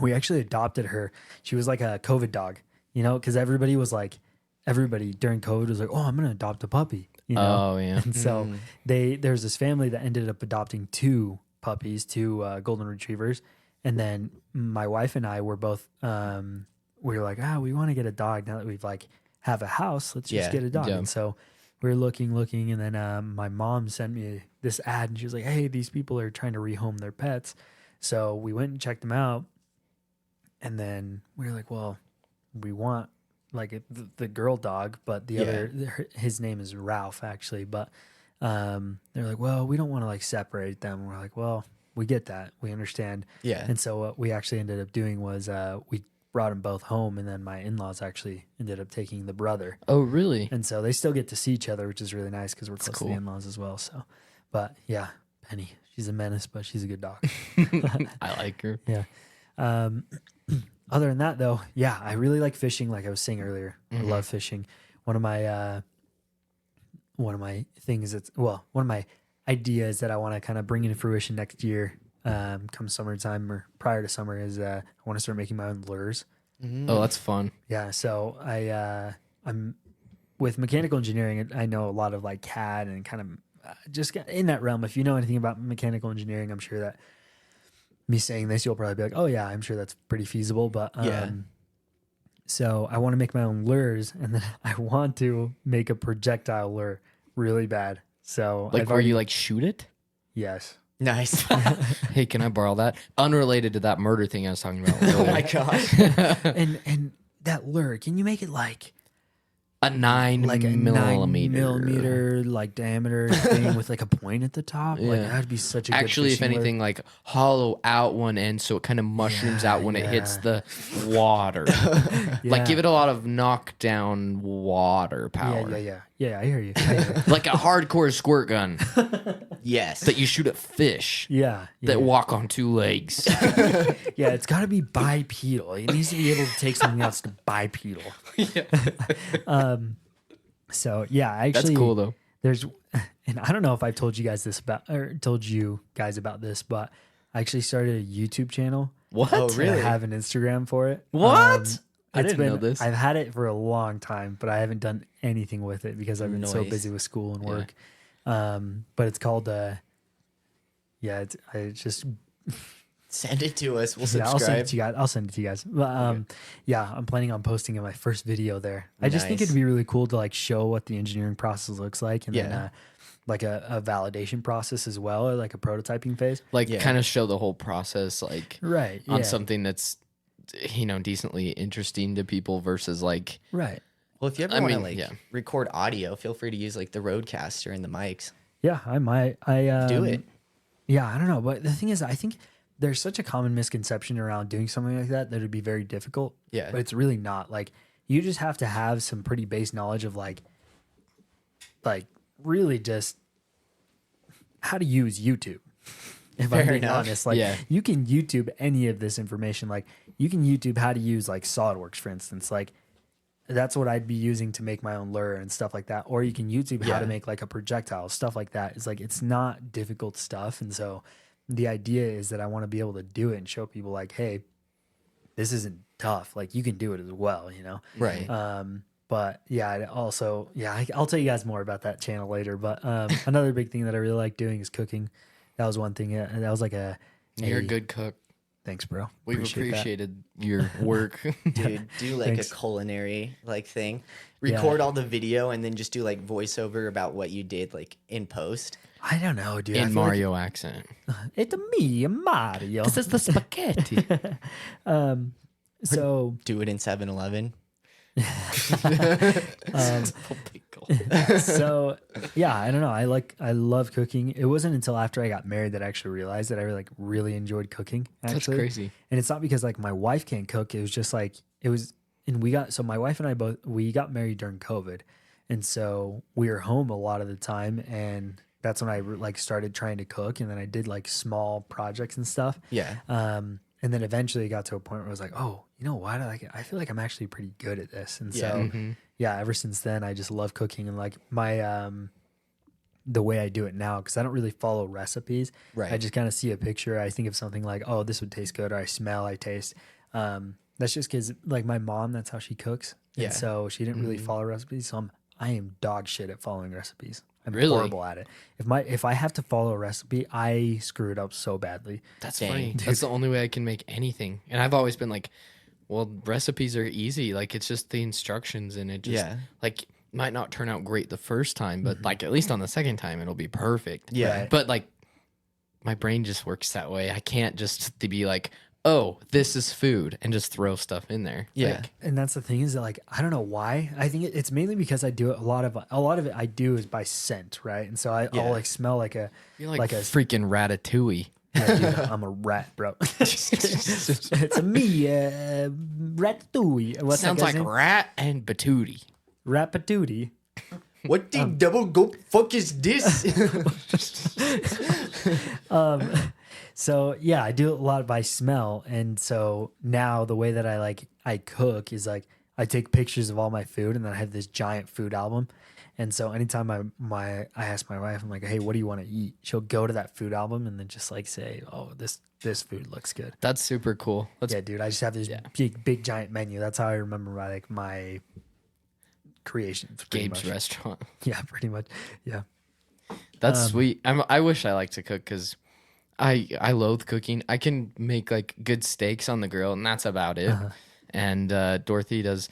We actually adopted her. She was like a COVID dog, because everybody was like, everybody during COVID was like, oh, I'm gonna adopt a puppy, you know. Oh yeah. And so there's this family that ended up adopting two puppies, two golden retrievers, and then my wife and I were both we were like, we want to get a dog now that we've like have a house. Let's just get a dog. And so we were looking, and then my mom sent me this ad, and she was like, hey, these people are trying to rehome their pets. So we went and checked them out, and then we were like, well, we want like the girl dog, but the other, his name is Ralph actually, but they're like, well, we don't want to like separate them. And we're like, well, we get that, we understand. And so what we actually ended up doing was we brought them both home, and then my in-laws actually ended up taking the brother. Oh really? And so they still get to see each other, which is really nice because we're close to the in-laws as well. So, but yeah, Penny, she's a menace, but she's a good dog. I like her. Yeah. Other than that, though, yeah, I really like fishing. Like I was saying earlier, I love fishing. One of my things one of my ideas that I want to kind of bring into fruition next year, come summertime or prior to summer, is I want to start making my own lures. Oh, that's fun. Yeah, so I'm with mechanical engineering. I know a lot of like CAD and kind of just in that realm. If you know anything about mechanical engineering, I'm sure that me saying this, you'll probably be like, oh yeah, I'm sure that's pretty feasible. But so I want to make my own lures, and then I want to make a projectile lure really bad. So like where you like shoot it? Yes. Nice. Hey, can I borrow that? Unrelated to that murder thing I was talking about. Oh my gosh. and that lure, can you make it like a 9 millimeter like diameter thing with like a point at the top? Like that'd be such a good actually, if anything, lure. like hollow out one end so it kind of mushrooms out when it hits the water. Like give it a lot of knockdown water power. Yeah, I hear you. Like a hardcore squirt gun. Yes. That you shoot at fish. Yeah. That walk on two legs. Yeah, it's got to be bipedal. It needs to be able to take something else to bipedal. So yeah, actually, that's cool though. There's, and I don't know if I've told you guys about this, but I actually started a YouTube channel. What? Oh, really? I have an Instagram for it. What? I didn't know this. I've had it for a long time, but I haven't done anything with it because I've been so busy with school and work. But it's called, I just send it to us. We'll subscribe. I'll send it to you guys. But, yeah, I'm planning on posting my first video there. I just think it'd be really cool to like show what the engineering process looks like, and then like a validation process as well, or like a prototyping phase. Like kind of show the whole process, like on something that's decently interesting to people versus like right. Well, if you ever want to record audio, feel free to use like the Rodecaster and the mics. Yeah, I might. Do it. Yeah, I don't know, but the thing is, I think there's such a common misconception around doing something like that it'd be very difficult. Yeah, but it's really not. Like you just have to have some pretty base knowledge of like really just how to use YouTube. If I'm being honest, like you can YouTube any of this information. Like you can YouTube how to use like SolidWorks, for instance. Like that's what I'd be using to make my own lure and stuff like that. Or you can YouTube how to make like a projectile, stuff like that. It's like it's not difficult stuff. And so the idea is that I want to be able to do it and show people like, hey, this isn't tough. Like you can do it as well, Right. But yeah, also, I'll tell you guys more about that channel later. But another big thing that I really like doing is cooking. That was one thing. That was like you're a good cook. Thanks, bro. We've appreciated your work. Dude, do like a culinary like thing. Record all the video and then just do like voiceover about what you did like in post. I don't know, dude. In Mario accent. It's me, Mario. This is the spaghetti. So do it in 7-Eleven. So yeah, I don't know. I love cooking. It wasn't until after I got married that I actually realized that I really enjoyed cooking. Actually. That's crazy. And it's not because like my wife can't cook. It was just like so my wife and I we got married during COVID, and so we were home a lot of the time, and that's when I like started trying to cook, and then I did like small projects and stuff. Yeah. And then eventually it got to a point where I was like, oh, you know what? I feel like I'm actually pretty good at this. And so, ever since then, I just love cooking. And like my, the way I do it now, because I don't really follow recipes. Right. I just kind of see a picture. I think of something like, oh, this would taste good. Or I smell, I taste. And That's just because like my mom, that's how she cooks. And Yeah. so she didn't really follow recipes. So I am dog shit at following recipes. I'm Really? horrible at it. If I have to follow a recipe, I screw it up so badly. That's Dang. funny. That's the only way I can make anything. And I've always been like, well, recipes are easy. Like it's just the instructions, and it just like might not turn out great the first time, but like at least on the second time it'll be perfect. Yeah. Right. But like my brain just works that way. I can't just be like, oh, this is food and just throw stuff in there. Yeah. Like, And that's the thing is that like I don't know why. I think it's mainly because I do it a lot of it I do is by scent, right? And so I'll like smell like a you're like a freaking Ratatouille. yeah, dude, I'm a rat, bro. It's a me, Ratatouille. What's Sounds that like guy's name? rat and patootie. Rapatootie. What the double go fuck is this? So yeah, I do it a lot by smell, and so now the way that I cook is like I take pictures of all my food, and then I have this giant food album. And so anytime I ask my wife, I'm like, hey, what do you want to eat? She'll go to that food album and then just like say, oh, this food looks good. That's super cool. That's Yeah, dude, I just have this big giant menu. That's how I remember my creations. pretty Gabe's much. restaurant. Yeah, pretty much. Yeah. That's sweet. I wish I like to cook because I loathe cooking. I can make like good steaks on the grill, and that's about it. And Dorothy's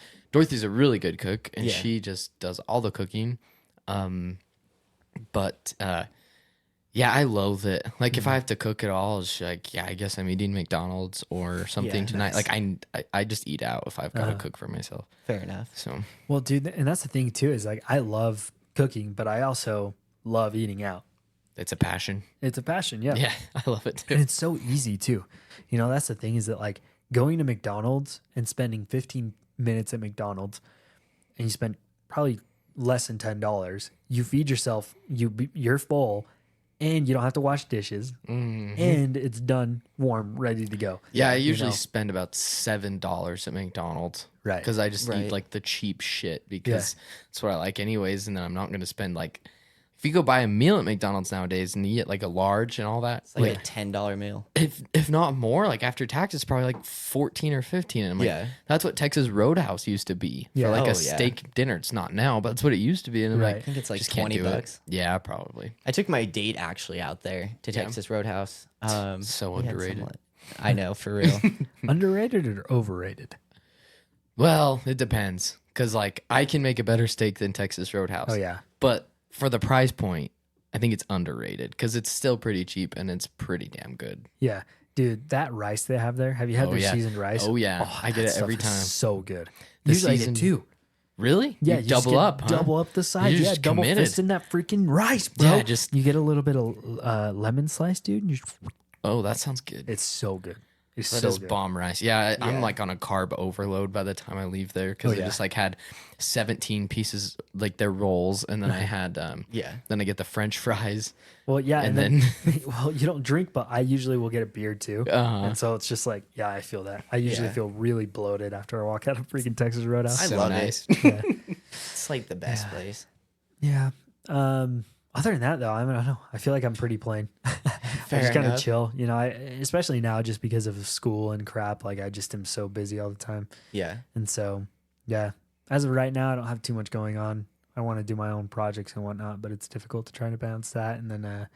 a really good cook, and she just does all the cooking. But I loathe it. Like if I have to cook at all, it's like, I guess I'm eating McDonald's or something tonight. nice. Like I just eat out if I've got to cook for myself. Fair enough. So Well, dude, and that's the thing too is like I love cooking, but I also love eating out. it's a passion. It's a passion, yeah. Yeah, I love it And too. it's so easy too. You know, that's the thing is that like going to McDonald's and spending 15 minutes at McDonald's and you spend probably less than $10, you feed yourself, you're full, and you don't have to wash dishes, and it's done, warm, ready to go. Yeah, I you usually know? spend about $7 at McDonald's. Right. Because I just Right. eat like the cheap shit because that's what I like anyways. And then I'm not going to spend like, if you go buy a meal at McDonald's nowadays and you get like a large and all that, It's like a $10 meal. if not more, like after tax, it's probably like 14 or 15. And I'm like, Yeah. that's what Texas Roadhouse used to be Yeah. for like Oh, a yeah. steak dinner. It's not now, but that's what it used to be. And I'm Right. like, I think it's like just can't $20. do it. Yeah, probably. I took my date actually out there to Texas Roadhouse. So we had underrated. somewhat- I know, for real. Underrated or overrated? Well, it depends. Because like I can make a better steak than Texas Roadhouse. Oh yeah. But for the price point, I think it's underrated because it's still pretty cheap and it's pretty damn good. Yeah. Dude, that rice they have there. Have you had their yeah. seasoned rice? Oh, yeah. I get that it stuff every is time. So good. The Usually I seasoned- get two. Really? Yeah, You you just double get up, huh? double up the size. You're Yeah, just double committed. fist in that freaking rice, bro. Yeah, just- you get a little bit of lemon slice, dude. And you just, Oh, that sounds good. it's so good. It's That so is good. bomb rice. Yeah, I'm Yeah. like on a carb overload by the time I leave there because Oh, I yeah. just like had 17 pieces, like their rolls, and then I had Yeah. then I get the French fries. Well, yeah, And and then well, you don't drink, but I usually will get a beer too, Uh-huh. and so it's just like, yeah, I feel that. I usually Yeah. feel really bloated after I walk out of freaking Texas Roadhouse. I So love nice. it. yeah. It's like the best place. Yeah. Other than that, though, I don't know. I feel like I'm pretty plain. I Fair just kind of enough. chill, you know. Especially now, just because of school and crap. Like I just am so busy all the time, Yeah. and so yeah. As of right now, I don't have too much going on. I want to do my own projects and whatnot, but it's difficult to try to balance that and then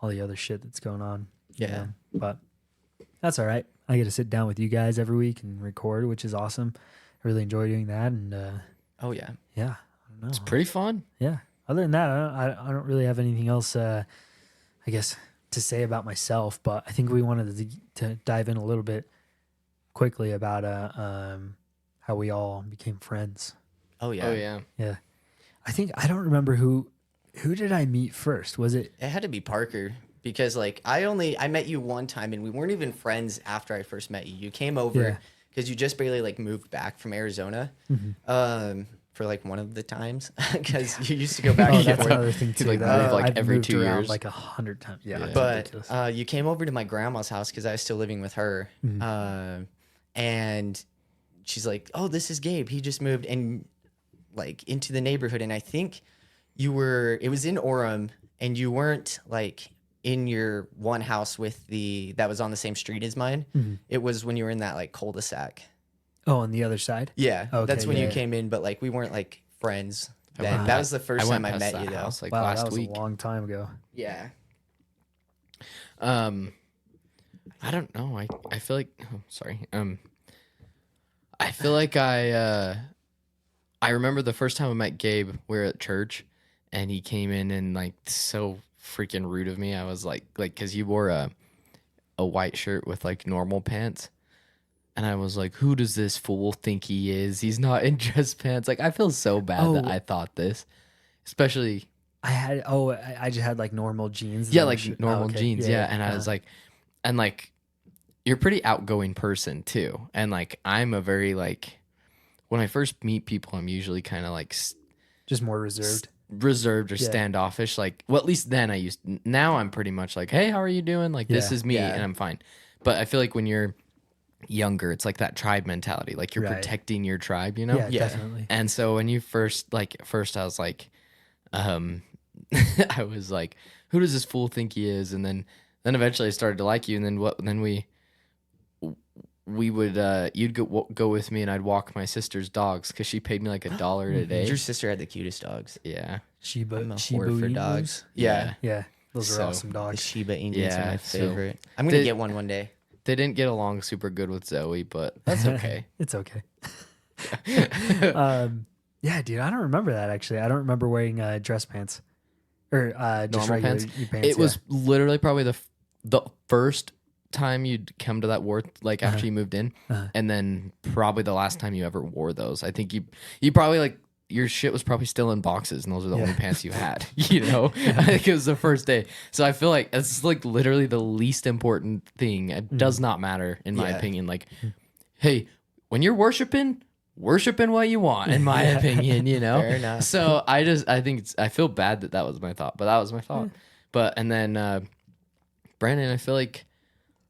all the other shit that's going on. you Yeah. know. But that's all right. I get to sit down with you guys every week and record, which is awesome. I really enjoy doing that, and Oh yeah. yeah, I don't know. It's pretty fun. Yeah. Other than that, I don't really have anything else, I guess, to say about myself. But I think we wanted to dive in a little bit quickly about how we all became friends. Oh yeah. Oh yeah. Yeah. I don't remember who did I meet first. Was it? It had to be Parker because like I met you one time and we weren't even friends after I first met you. You came over Yeah. because you just barely like moved back from Arizona. For like one of the times because you used to go back Oh, and that's forth. another thing too. like that move, like, I've every moved 2 around years. like 100 times. Yeah, Yeah. it's But ridiculous. you came over to my grandma's house because I was still living with her, and she's like, "Oh, this is Gabe. He just moved and like into the neighborhood." And I think it was in Orem, and you weren't like in your one house with that was on the same street as mine. It was when you were in that like cul-de-sac. Oh, on the other side. Yeah, Okay, that's when yeah, you yeah. came in, but like we weren't like friends. I Then went that past- was the first went time I past met that you, though. house, like Wow, last that was week. a long time ago. Yeah. I don't know. I feel like sorry. I feel like I remember the first time I met Gabe, we were at church and he came in and like so freaking rude of me. I was like cuz you wore a white shirt with like normal pants. And I was like, who does this fool think he is? He's not in dress pants. Like I feel so bad that Oh. I thought this. Especially I just had like normal jeans. yeah, like normal jeans, yeah. And I Uh-huh. was like, and like, you're a pretty outgoing person too. And like, I'm a very like, when I first meet people, I'm usually kind of like just more reserved. reserved or Yeah. standoffish. Like, well, at least then I used. Now I'm pretty much like, hey, how are you doing? Like, this Yeah. is me, Yeah. and I'm fine. But I feel like when you're younger, it's like that tribe mentality. Like you're Right. protecting your tribe, you know? Yeah, Yeah. definitely. And so when you first I was like, I was like, who does this fool think he is? And then eventually I started to like you. And then we would you'd go with me and I'd walk my sister's dogs because she paid me like $1 a day. Your sister had the cutest dogs. Yeah. Shiba, I'm a Shiba whore for Inus? dogs. Yeah. Yeah, those are So, awesome The dogs. Shiba Indians are Yeah, my so favorite. I'm going to they- get one day. They didn't get along super good with Zoe, but that's okay. It's okay. Yeah, dude, I don't remember that actually. I don't remember wearing dress pants or just Normal regular pants? pants. It was literally probably the first time you'd come to that Worth, like after you moved in, and then probably the last time you ever wore those. I think you probably like your shit was probably still in boxes, and those are the only pants you had. You know, I think it was the first day. So I feel like it's like literally the least important thing. It does not matter in my Yeah. opinion. Like, hey, when you're worshiping what you want, in my opinion, you know. Fair enough. So I feel bad that was my thought, but that was my thought. But and then Brandon, I feel like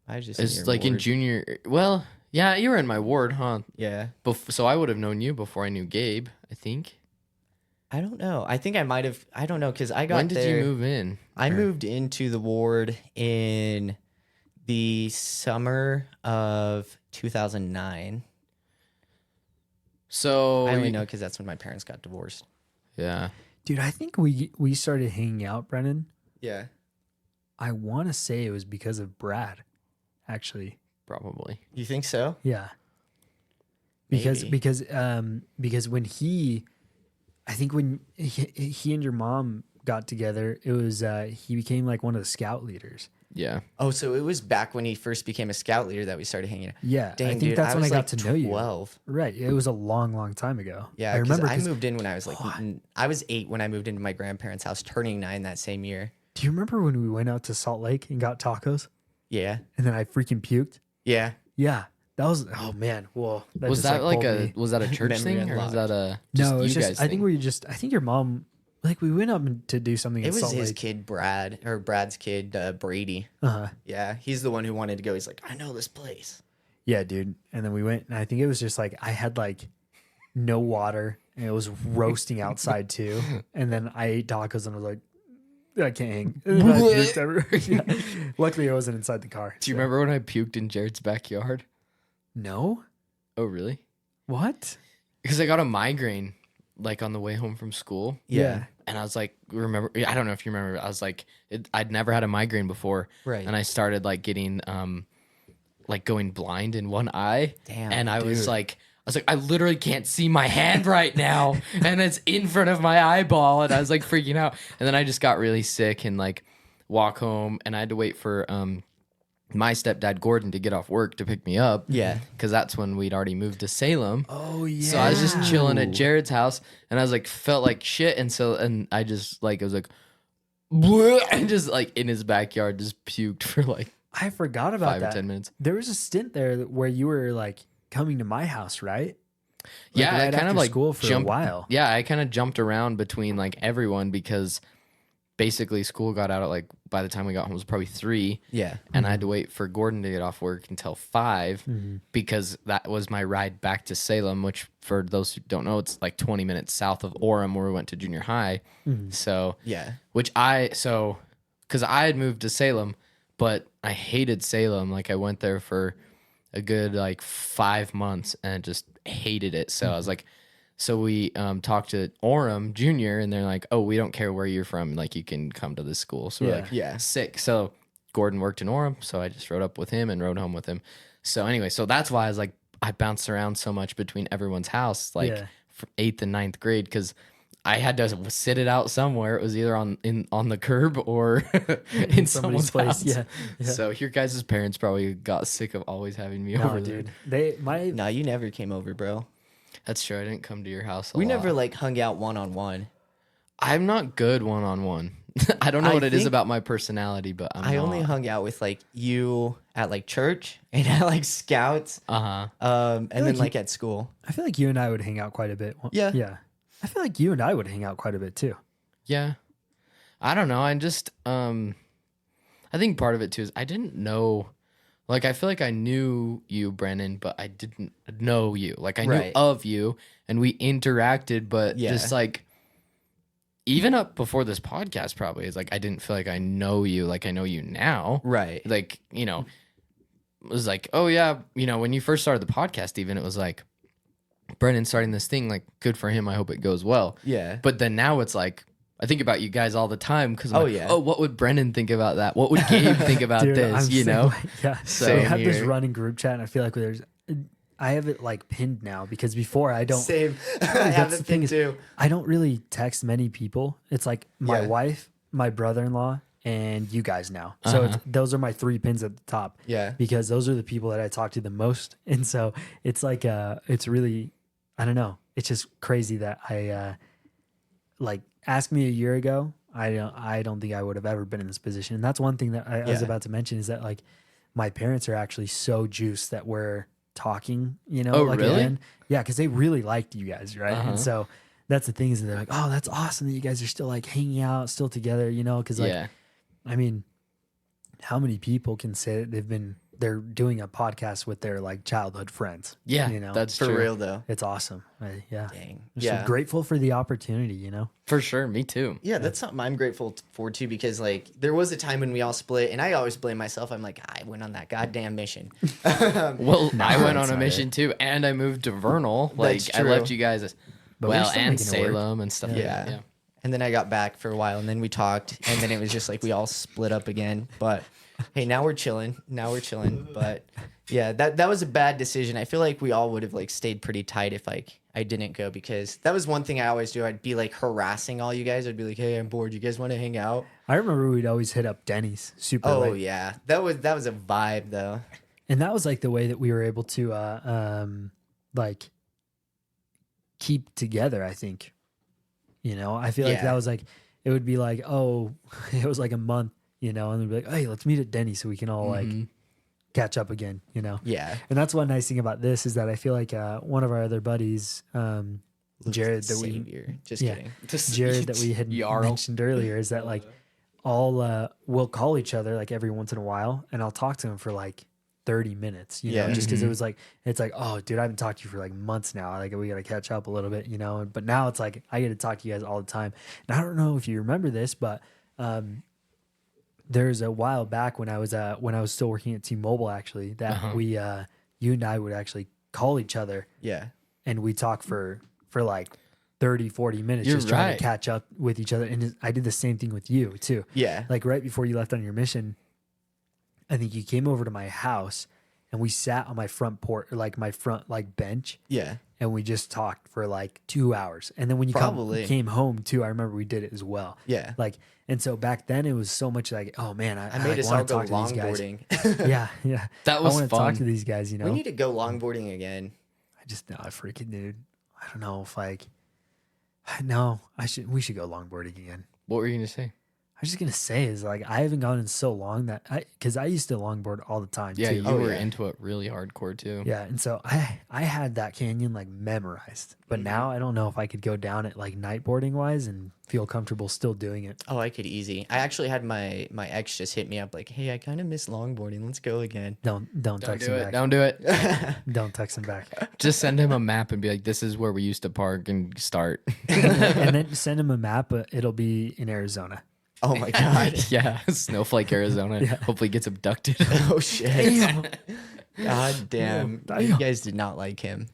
I was just it's like in junior. Well, yeah, you were in my ward, huh? Yeah. So I would have known you before I knew Gabe. I think. I don't know. I think I might have. I don't know because I got When did there. you move in? I Or- moved into the ward in the summer of 2009. So I only know because that's when my parents got divorced. Yeah. dude. I think we started hanging out, Brennan. Yeah. I want to say it was because of Brad, actually. Probably. You think so? Yeah. Because Maybe. because when I think when he and your mom got together, it was he became like one of the scout leaders. Yeah. Oh, so it was back when he first became a scout leader that we started hanging out. Yeah, Dang, I think dude, that's when I was got like to know you. 12. Right, it was a long time ago. Yeah, I remember. I 'cause- moved in when I was like, I was 8 when I moved into my grandparents' house, turning 9 that same year. Do you remember when we went out to Salt Lake and got tacos, Yeah. and then I freaking puked? Yeah. Yeah, that was. Oh man, whoa. Was just, that like pulled a me. was that a church Memory thing or unlocked. was that a No, it was you just. guys I think thing? we just. I think your mom. Like we went up to do something. It in was Salt his Lake. kid, Brad's kid, Brady. Yeah. He's the one who wanted to go. He's like, I know this place. Yeah, dude. And then we went, and I think it was just like I had like no water, and it was roasting outside too. And then I ate tacos, and I was like, I can't hang. And then I puked everywhere. Yeah. Luckily, I wasn't inside the car. Do you remember when I puked in Jared's backyard? No. Oh, really? What? Because I got a migraine like on the way home from school. Yeah. And I was like, I don't know if you remember, I was like, I'd never had a migraine before. Right. And I started like getting, like going blind in one eye. Damn, And I was dude. like, I literally can't see my hand right now. And it's in front of my eyeball. And I was like freaking out. And then I just got really sick and like walk home. And I had to wait for, my stepdad Gordon to get off work to pick me up. Yeah. Because that's when we'd already moved to Salem. Oh yeah. So I was just chilling at Jared's house, and I was like, felt like shit, and I just like, I was like, bleh, and just like in his backyard, just puked for like I forgot about 5 that. or 10 minutes. There was a stint there where you were like coming to my house, right? Like, Yeah, I right kind of after like school for jumped, a while. Yeah, I kind of jumped around between like everyone because basically school got out at like by the time we got home it was probably 3. Yeah. And I had to wait for Gordon to get off work until 5 because that was my ride back to Salem, which for those who don't know, it's like 20 minutes south of Orem where we went to junior high. So Yeah. because I had moved to Salem, but I hated Salem. Like I went there for a good like 5 months and just hated it. So I was like, so we talked to Orem Jr. and they're like, oh, we don't care where you're from. Like you can come to this school. So we're like, sick. So Gordon worked in Orem. So I just rode up with him and rode home with him. So anyway, so that's why I was like, I bounced around so much between everyone's house, like for 8th and 9th grade. Cause I had to sit it out somewhere. It was either on the curb or in someone's place. Yeah. So your guys' parents probably got sick of always having me over, dude. No, you never came over, bro. That's true. I didn't come to your house. We never like hung out one-on-one. I'm not good one-on-one. I don't know what it is about my personality, but I only hung out with like you at like church and at like scouts. And then like at school. I feel like you and I would hang out quite a bit. Yeah. I feel like you and I would hang out quite a bit too. Yeah. I don't know. I just I think part of it too is I didn't know, like I feel like I knew you, Brennan, but I didn't know you. Like I knew of you and we interacted, but just like even up before this podcast probably is like I didn't feel like I know you like I know you now. Right. Like, you know, it was like, oh yeah, you know, when you first started the podcast even it was like Brennan starting this thing, like good for him. I hope it goes well. Yeah. But then now it's like, I think about you guys all the time because oh, what would Brennan think about that? What would Gabe think about Dude, this? You know? Yeah. So we have this running group chat and I feel like I have it like pinned now because before I don't. Same. I have it pinned too. I don't really text many people. It's like my wife, my brother-in-law, and you guys now. So those are my 3 pins at the top. Yeah. Because those are the people that I talk to the most. And so it's like, it's really, I don't know. It's just crazy that I, like ask me a year ago. I don't think I would have ever been in this position. And that's one thing that I was about to mention is that like my parents are actually so juiced that we're talking, you know? Oh, like really? again. Yeah. Cause they really liked you guys. Right. And so that's the thing is that they're like, oh, that's awesome that you guys are still like hanging out, still together, you know? Cause like, I mean, how many people can say that they're doing a podcast with their like childhood friends? Yeah, you know, that's for true. real though. It's awesome. Yeah. Dang. I'm grateful for the opportunity, you know? For sure. Me too. Yeah, that's something I'm grateful for too, because like there was a time when we all split and I always blame myself. I'm like, I went on that goddamn mission. Well, I went on a mission too and I moved to Vernal. Like I left you guys and Salem and stuff like that. Yeah. And then I got back for a while and then we talked and then it was just like we all split up again. But hey, now we're chilling. But yeah, that was a bad decision. I feel like we all would have like stayed pretty tight if like I didn't go, because that was one thing I always do. I'd be like harassing all you guys. I'd be like, hey, I'm bored. You guys want to hang out? I remember we'd always hit up Denny's super late. Yeah. That was a vibe though. And that was like the way that we were able to like keep together, I think. You know, I feel like that was like, it would be like, oh, it was like a month, you know, and they'd be like, hey, let's meet at Denny's so we can all like catch up again, you know? Yeah. And that's one nice thing about this is that I feel like one of our other buddies, Jared, that Jared that we had mentioned earlier is that like we'll call each other like every once in a while and I'll talk to him for like 30 minutes, you know, just because it was like, it's like, oh, dude, I haven't talked to you for like months now. Like, we got to catch up a little bit, you know, but now it's like, I get to talk to you guys all the time. And I don't know if you remember this, but there's a while back when I was still working at T-Mobile, actually, that you and I would actually call each other. Yeah. And we talk for like 30, 40 minutes, trying to catch up with each other. And I did the same thing with you too. Yeah. Like right before you left on your mission, I think you came over to my house and we sat on my front porch, like my front like bench. Yeah. And we just talked for like 2 hours. And then when you came home too, I remember we did it as well. Yeah. Like, and so back then it was so much like, oh man, I made us all go longboarding. Yeah. That was fun. I want to talk to these guys, you know. We need to go longboarding again. I freaking dude. I don't know if like, we should go longboarding again. What were you going to say? I was just gonna say is like I haven't gone in so long that because I used to longboard all the time. Yeah, too. you were into it really hardcore too. Yeah, and so I had that canyon like memorized, but now I don't know if I could go down it like nightboarding wise and feel comfortable still doing it. Oh, I could easy. I actually had my ex just hit me up like, hey, I kind of miss longboarding. Let's go again. Don't text him back. Don't do it. Don't text him back. Just send him a map and be like, this is where we used to park and start. And then send him a map, but it'll be in Arizona. Oh my God. Yeah. Snowflake, Arizona. Yeah. Hopefully gets abducted. Oh shit. God damn. You guys did not like him.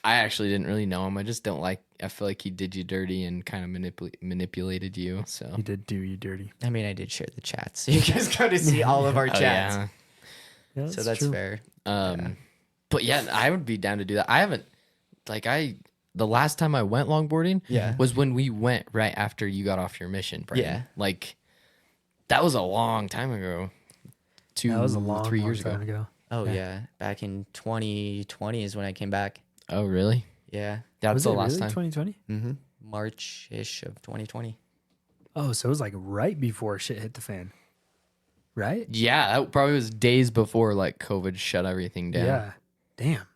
I actually didn't really know him. I just don't like. I feel like he did you dirty and kind of manipulated you. So he did do you dirty. I mean, I did share the chat, so you guys got to see all of our chats. Yeah, so that's true. fair. But yeah, I would be down to do that. I haven't, the last time I went longboarding was when we went right after you got off your mission, Brandon. Yeah. Like, that was a long time ago. That was a long 3 years time ago. Oh, yeah. Back in 2020 is when I came back. Oh, really? Yeah. That's was the it last really time. 2020? Mm-hmm. March-ish of 2020. Oh, so it was like right before shit hit the fan. Right? Yeah, that probably was days before like COVID shut everything down. Yeah. Damn.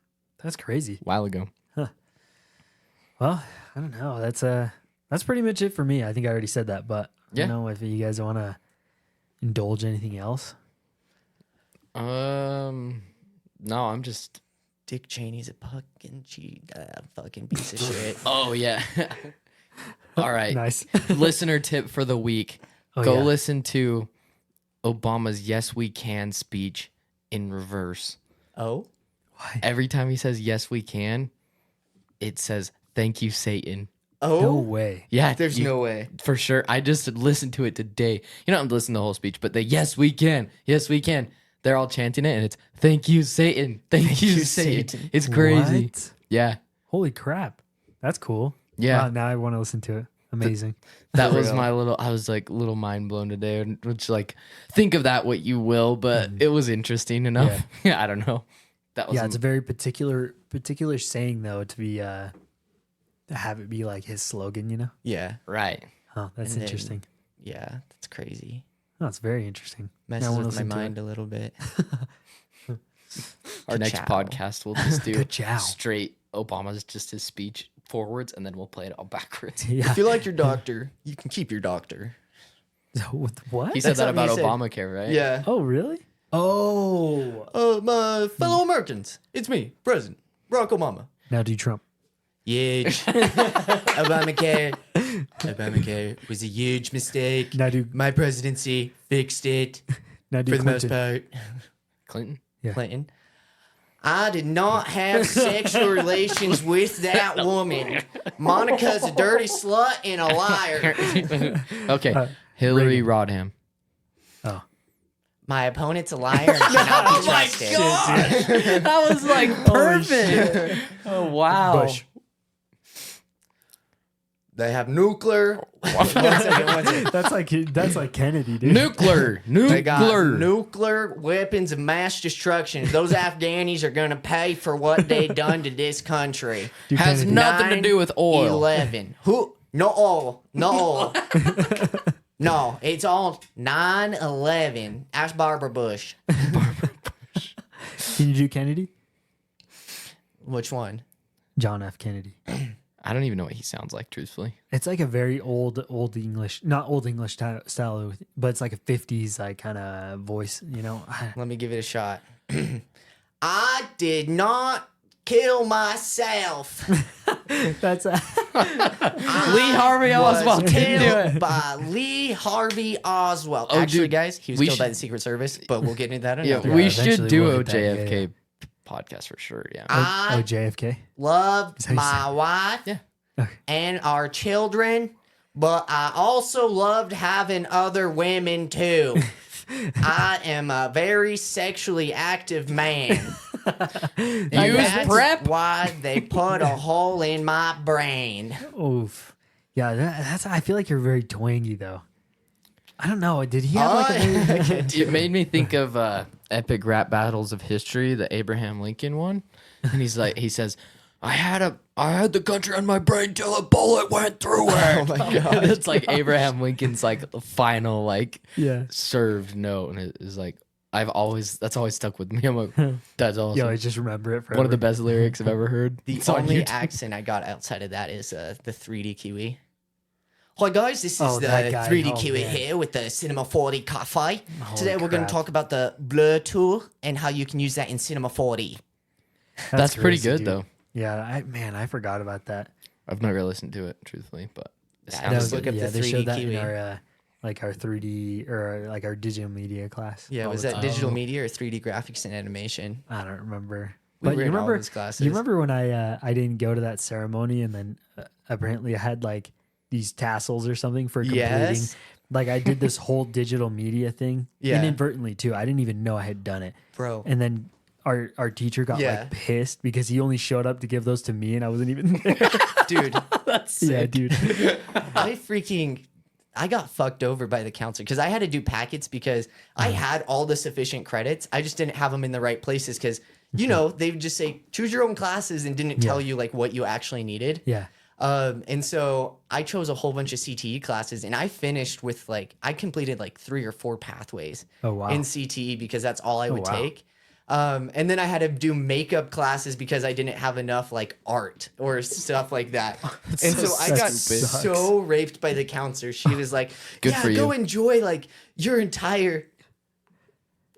That's crazy. A while ago. Well, I don't know. That's pretty much it for me. I think I already said that, but I don't know if you guys want to indulge anything else. No, I'm just Dick Cheney's a fucking piece of shit. Oh yeah. All right. Nice. Listener tip for the week. Oh, Go yeah. listen to Obama's "Yes We Can" speech in reverse. Oh? Why? Every time he says "Yes we can," it says "Thank you, Satan." Oh? No way. Yeah, There's no way. for sure. I just listened to it today. You don't have to listen to the whole speech, but the "Yes we can," "Yes we can." They're all chanting it, and it's "Thank you, Satan." Thank you, Satan. It's crazy. What? Yeah, Holy crap. That's cool. yeah. Wow, now I want to listen to it. Amazing. That For was real. my little. I was like little mind blown today, which like think of that what you will, but it was interesting enough. Yeah, I don't know. That was Yeah, it's a very particular saying though to be to have it be like his slogan, you know? Yeah. right. Oh, that's And then- interesting. Yeah, that's crazy. Oh, it's very interesting. Now I Messes wanna with my listen to mind a little bit. Our next Ka-chow. podcast we'll just do Ka-chow. straight Obama's just his speech forwards, and then we'll play it all backwards. Yeah. If you like your doctor, you can keep your doctor. What? He said That's that about something he said. Obamacare, right? Yeah. Oh, really? Oh. My fellow Americans, it's me, President Barack Obama. Now do Trump. Huge. Obamacare was a huge mistake. Now do My presidency fixed it now do for the most Clinton. part. Clinton. Yeah. Clinton. I did not have sexual relations with that woman. Monica's a dirty slut and a liar. Okay, Hillary Rodham. Oh. My opponent's a liar and cannot be trusted. That was like perfect. Oh wow. Bush. They have nuclear. One second. That's like Kennedy, dude. Nuclear. They got Nuclear. nuclear weapons of mass destruction. Those Afghanis are going to pay for what they done to this country. Dude, Has Kennedy. nothing to do with oil. 11. Who? No oil. No oil. No, it's all 9/11. Ask Barbara Bush. Can you do Kennedy? Which one? John F. Kennedy. I don't even know what he sounds like, truthfully. It's like a very old English, not old English style, but it's like a 50s like kind of voice, you know? Let me give it a shot. I did not kill myself. That's Lee Harvey Oswald was didn't do killed it. by Lee Harvey Oswald. Oh, Actually, dude, guys, he was we killed by should- the Secret Service, but we'll get into that Yeah, another we day. should eventually do we'll a hit that, yeah, JFK podcast for sure. Yeah. I Oh, JFK. loved Is that how you my wife Yeah. Okay. and our children, but I also loved having other women too. I am a very sexually active man. And Use that's prep. why they put a hole in my brain. Oof. Yeah, that's. I feel like you're very twangy though. I don't know. Did he have like a very, It made me think of epic rap battles of history, the Abraham Lincoln one. And he's like, he says, I had the country on my brain till a bullet went through it. Oh my god. It's like Abraham Lincoln's like the final like yeah? served note, and it is like that's always stuck with me. I'm like, that's awesome. Yo, I just remember it forever. One of the best lyrics I've ever heard. The It's on only YouTube. accent I got outside of that is the 3D Kiwi. Hi guys, this is Oh, the that guy. 3D Oh, Kiwi man. here with the Cinema 4D Cafe. Today we're going crap. to talk about the blur tool and how you can use that in Cinema 4D. That's pretty crazy, good dude. though. Yeah, I forgot about that. I've never listened to it, truthfully, but it Yeah, sounds just good. look up the they 3D showed that Kiwi. in our like our 3D or like our digital media class. Yeah, was that digital media or 3D graphics and animation? I don't remember. We But were you in all remember those classes. you remember when I didn't go to that ceremony and then apparently I had like these tassels or something for completing. Yes. Like I did this whole digital media thing inadvertently too. I didn't even know I had done it. Bro. And then our teacher got like pissed because he only showed up to give those to me and I wasn't even there. Dude. That's sick. Yeah, dude. I got fucked over by the counselor because I had to do packets because I had all the sufficient credits. I just didn't have them in the right places because, you know, they would just say, choose your own classes and didn't tell you like what you actually needed. Yeah. And so I chose a whole bunch of CTE classes and I finished with I completed like 3 or 4 pathways in CTE because that's all I would take. And then I had to do makeup classes because I didn't have enough like art or stuff like that. And so I got so raped by the counselor. She was like, go enjoy like your entire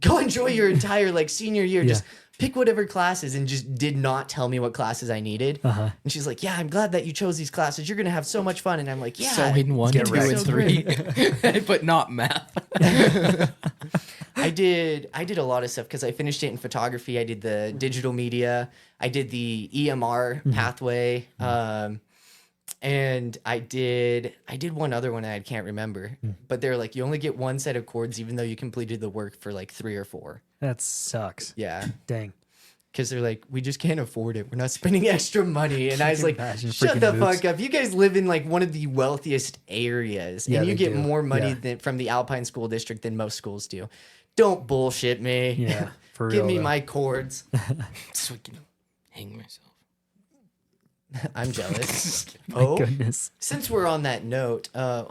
like senior year. Just pick whatever classes, and just did not tell me what classes I needed. And she's like, yeah, I'm glad that you chose these classes. You're going to have so much fun. And I'm like, yeah. Sewing 1, 2, and 3, but not math. I did a lot of stuff because I finished it in photography. I did the digital media. I did the EMR pathway. And I did one other one that I can't remember. But they're like, you only get 1 set of chords even though you completed the work for like 3 or 4. That sucks. Yeah. Dang. Because they're like, we just can't afford it. We're not spending extra money. And I was like, shut the fuck up. You guys live in like one of the wealthiest areas. And you get more money from the Alpine School District than most schools do. Don't bullshit me. Yeah, for real. Give me my chords. So I can hang myself. I'm jealous. My goodness. Since we're on that note, why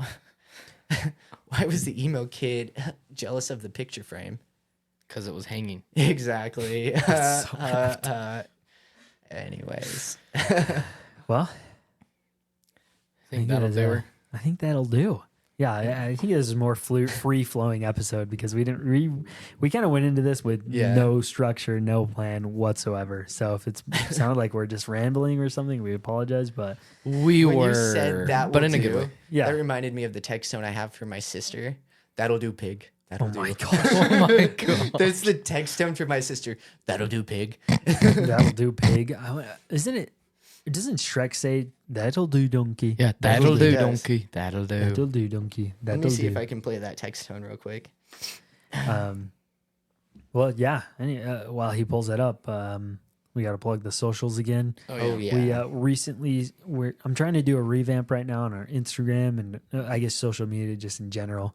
was the emo kid jealous of the picture frame? Because it was hanging. Exactly. Anyways. Well, I think that'll do her. I think that'll do. Yeah, I think this is a more free-flowing episode because we kind of went into this with no structure, no plan whatsoever. So if it sounded like we're just rambling or something, we apologize. But when you said that, but in a good way. Yeah, that reminded me of the text tone I have for my sister. That'll do, pig. That'll do. My god! Oh my god! That's the text tone for my sister. That'll do, pig. That'll do, pig. Isn't it? Doesn't Shrek say that'll do, donkey? Yeah, that'll do, donkey. That'll do. That'll do, donkey. Let me see if I can play that text tone real quick. Well, yeah. While he pulls that up, we got to plug the socials again. Oh yeah. I'm trying to do a revamp right now on our Instagram and I guess social media just in general.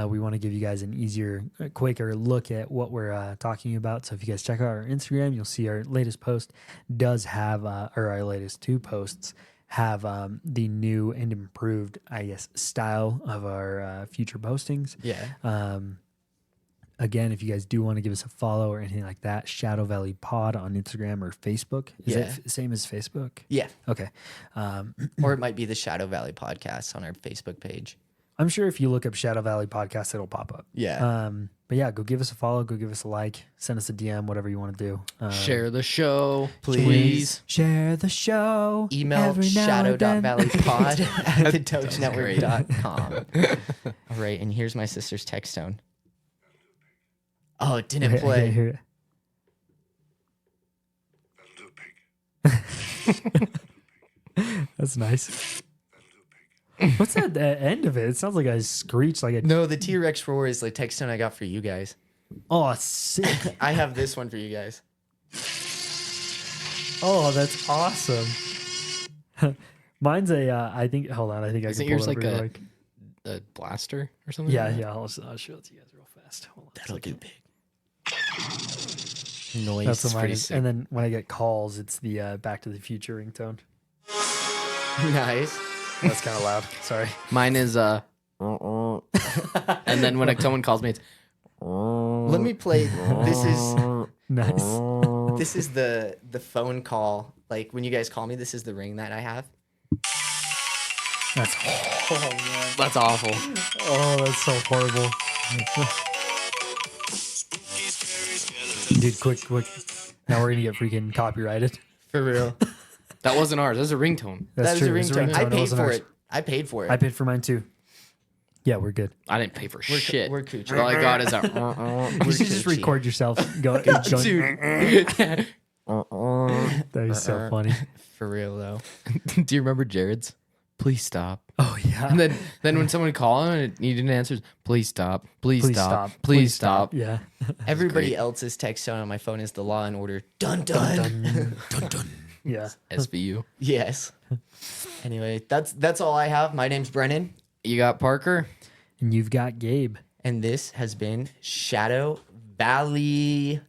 We want to give you guys an easier, quicker look at what we're talking about. So if you guys check out our Instagram, you'll see our latest post does have, or our latest 2 posts have the new and improved, I guess, style of our future postings. Yeah. Again, if you guys do want to give us a follow or anything like that, Shadow Valley Pod on Instagram or Facebook. Is it same as Facebook? Yeah. Okay. Or it might be the Shadow Valley Podcast on our Facebook page. I'm sure if you look up Shadow Valley Podcast, it'll pop up. Yeah. But yeah, go give us a follow, go give us a like, send us a DM, whatever you want to do. Share the show, please. Share the show. Email shadow.valleypod@thedogenetwork.com. All right, and here's my sister's text tone. Oh, it didn't play. Hear it. That's nice. What's that the end of it? It sounds like a screech, like a... No, the T-Rex roar is the text tone I got for you guys. Oh, sick. I have this one for you guys. Oh, that's awesome. Mine's a, I think, hold on, I think Isn't I can pull yours it up like a blaster or something? Yeah, like yeah, I'll show it to you guys real fast. Hold on. That'll do, big. Noise. That's is what mine pretty is. sick. And then when I get calls, it's the Back to the Future ringtone. Nice. That's kind of loud. Sorry. Mine is and then when someone calls me, it's Let me play. This is nice. This is the phone call. Like when you guys call me, this is the ring that I have. That's man. That's awful. Oh, that's so horrible. Dude, quick. Now we're gonna get freaking copyrighted. For real. That wasn't ours. That's a ringtone. That's That is true. a It's ringtone. I It paid wasn't for ours. it. I paid for it. I paid for mine too. Yeah, we're good. I didn't pay for shit. We're coochie. All I got is a. You should just coochie. record yourself. Going, Dude. that is so funny. For real though. Do you remember Jared's? Please stop. Oh yeah. And then when someone called him and he didn't answer, please stop. Please stop. Please stop. Yeah. Everybody great. else's text tone on my phone is the Law and Order. Dun dun. Dun dun. Yeah. SVU. Yes. Anyway, that's all I have. My name's Brennan, You got Parker? And you've got Gabe. and this has been Shadow Valley.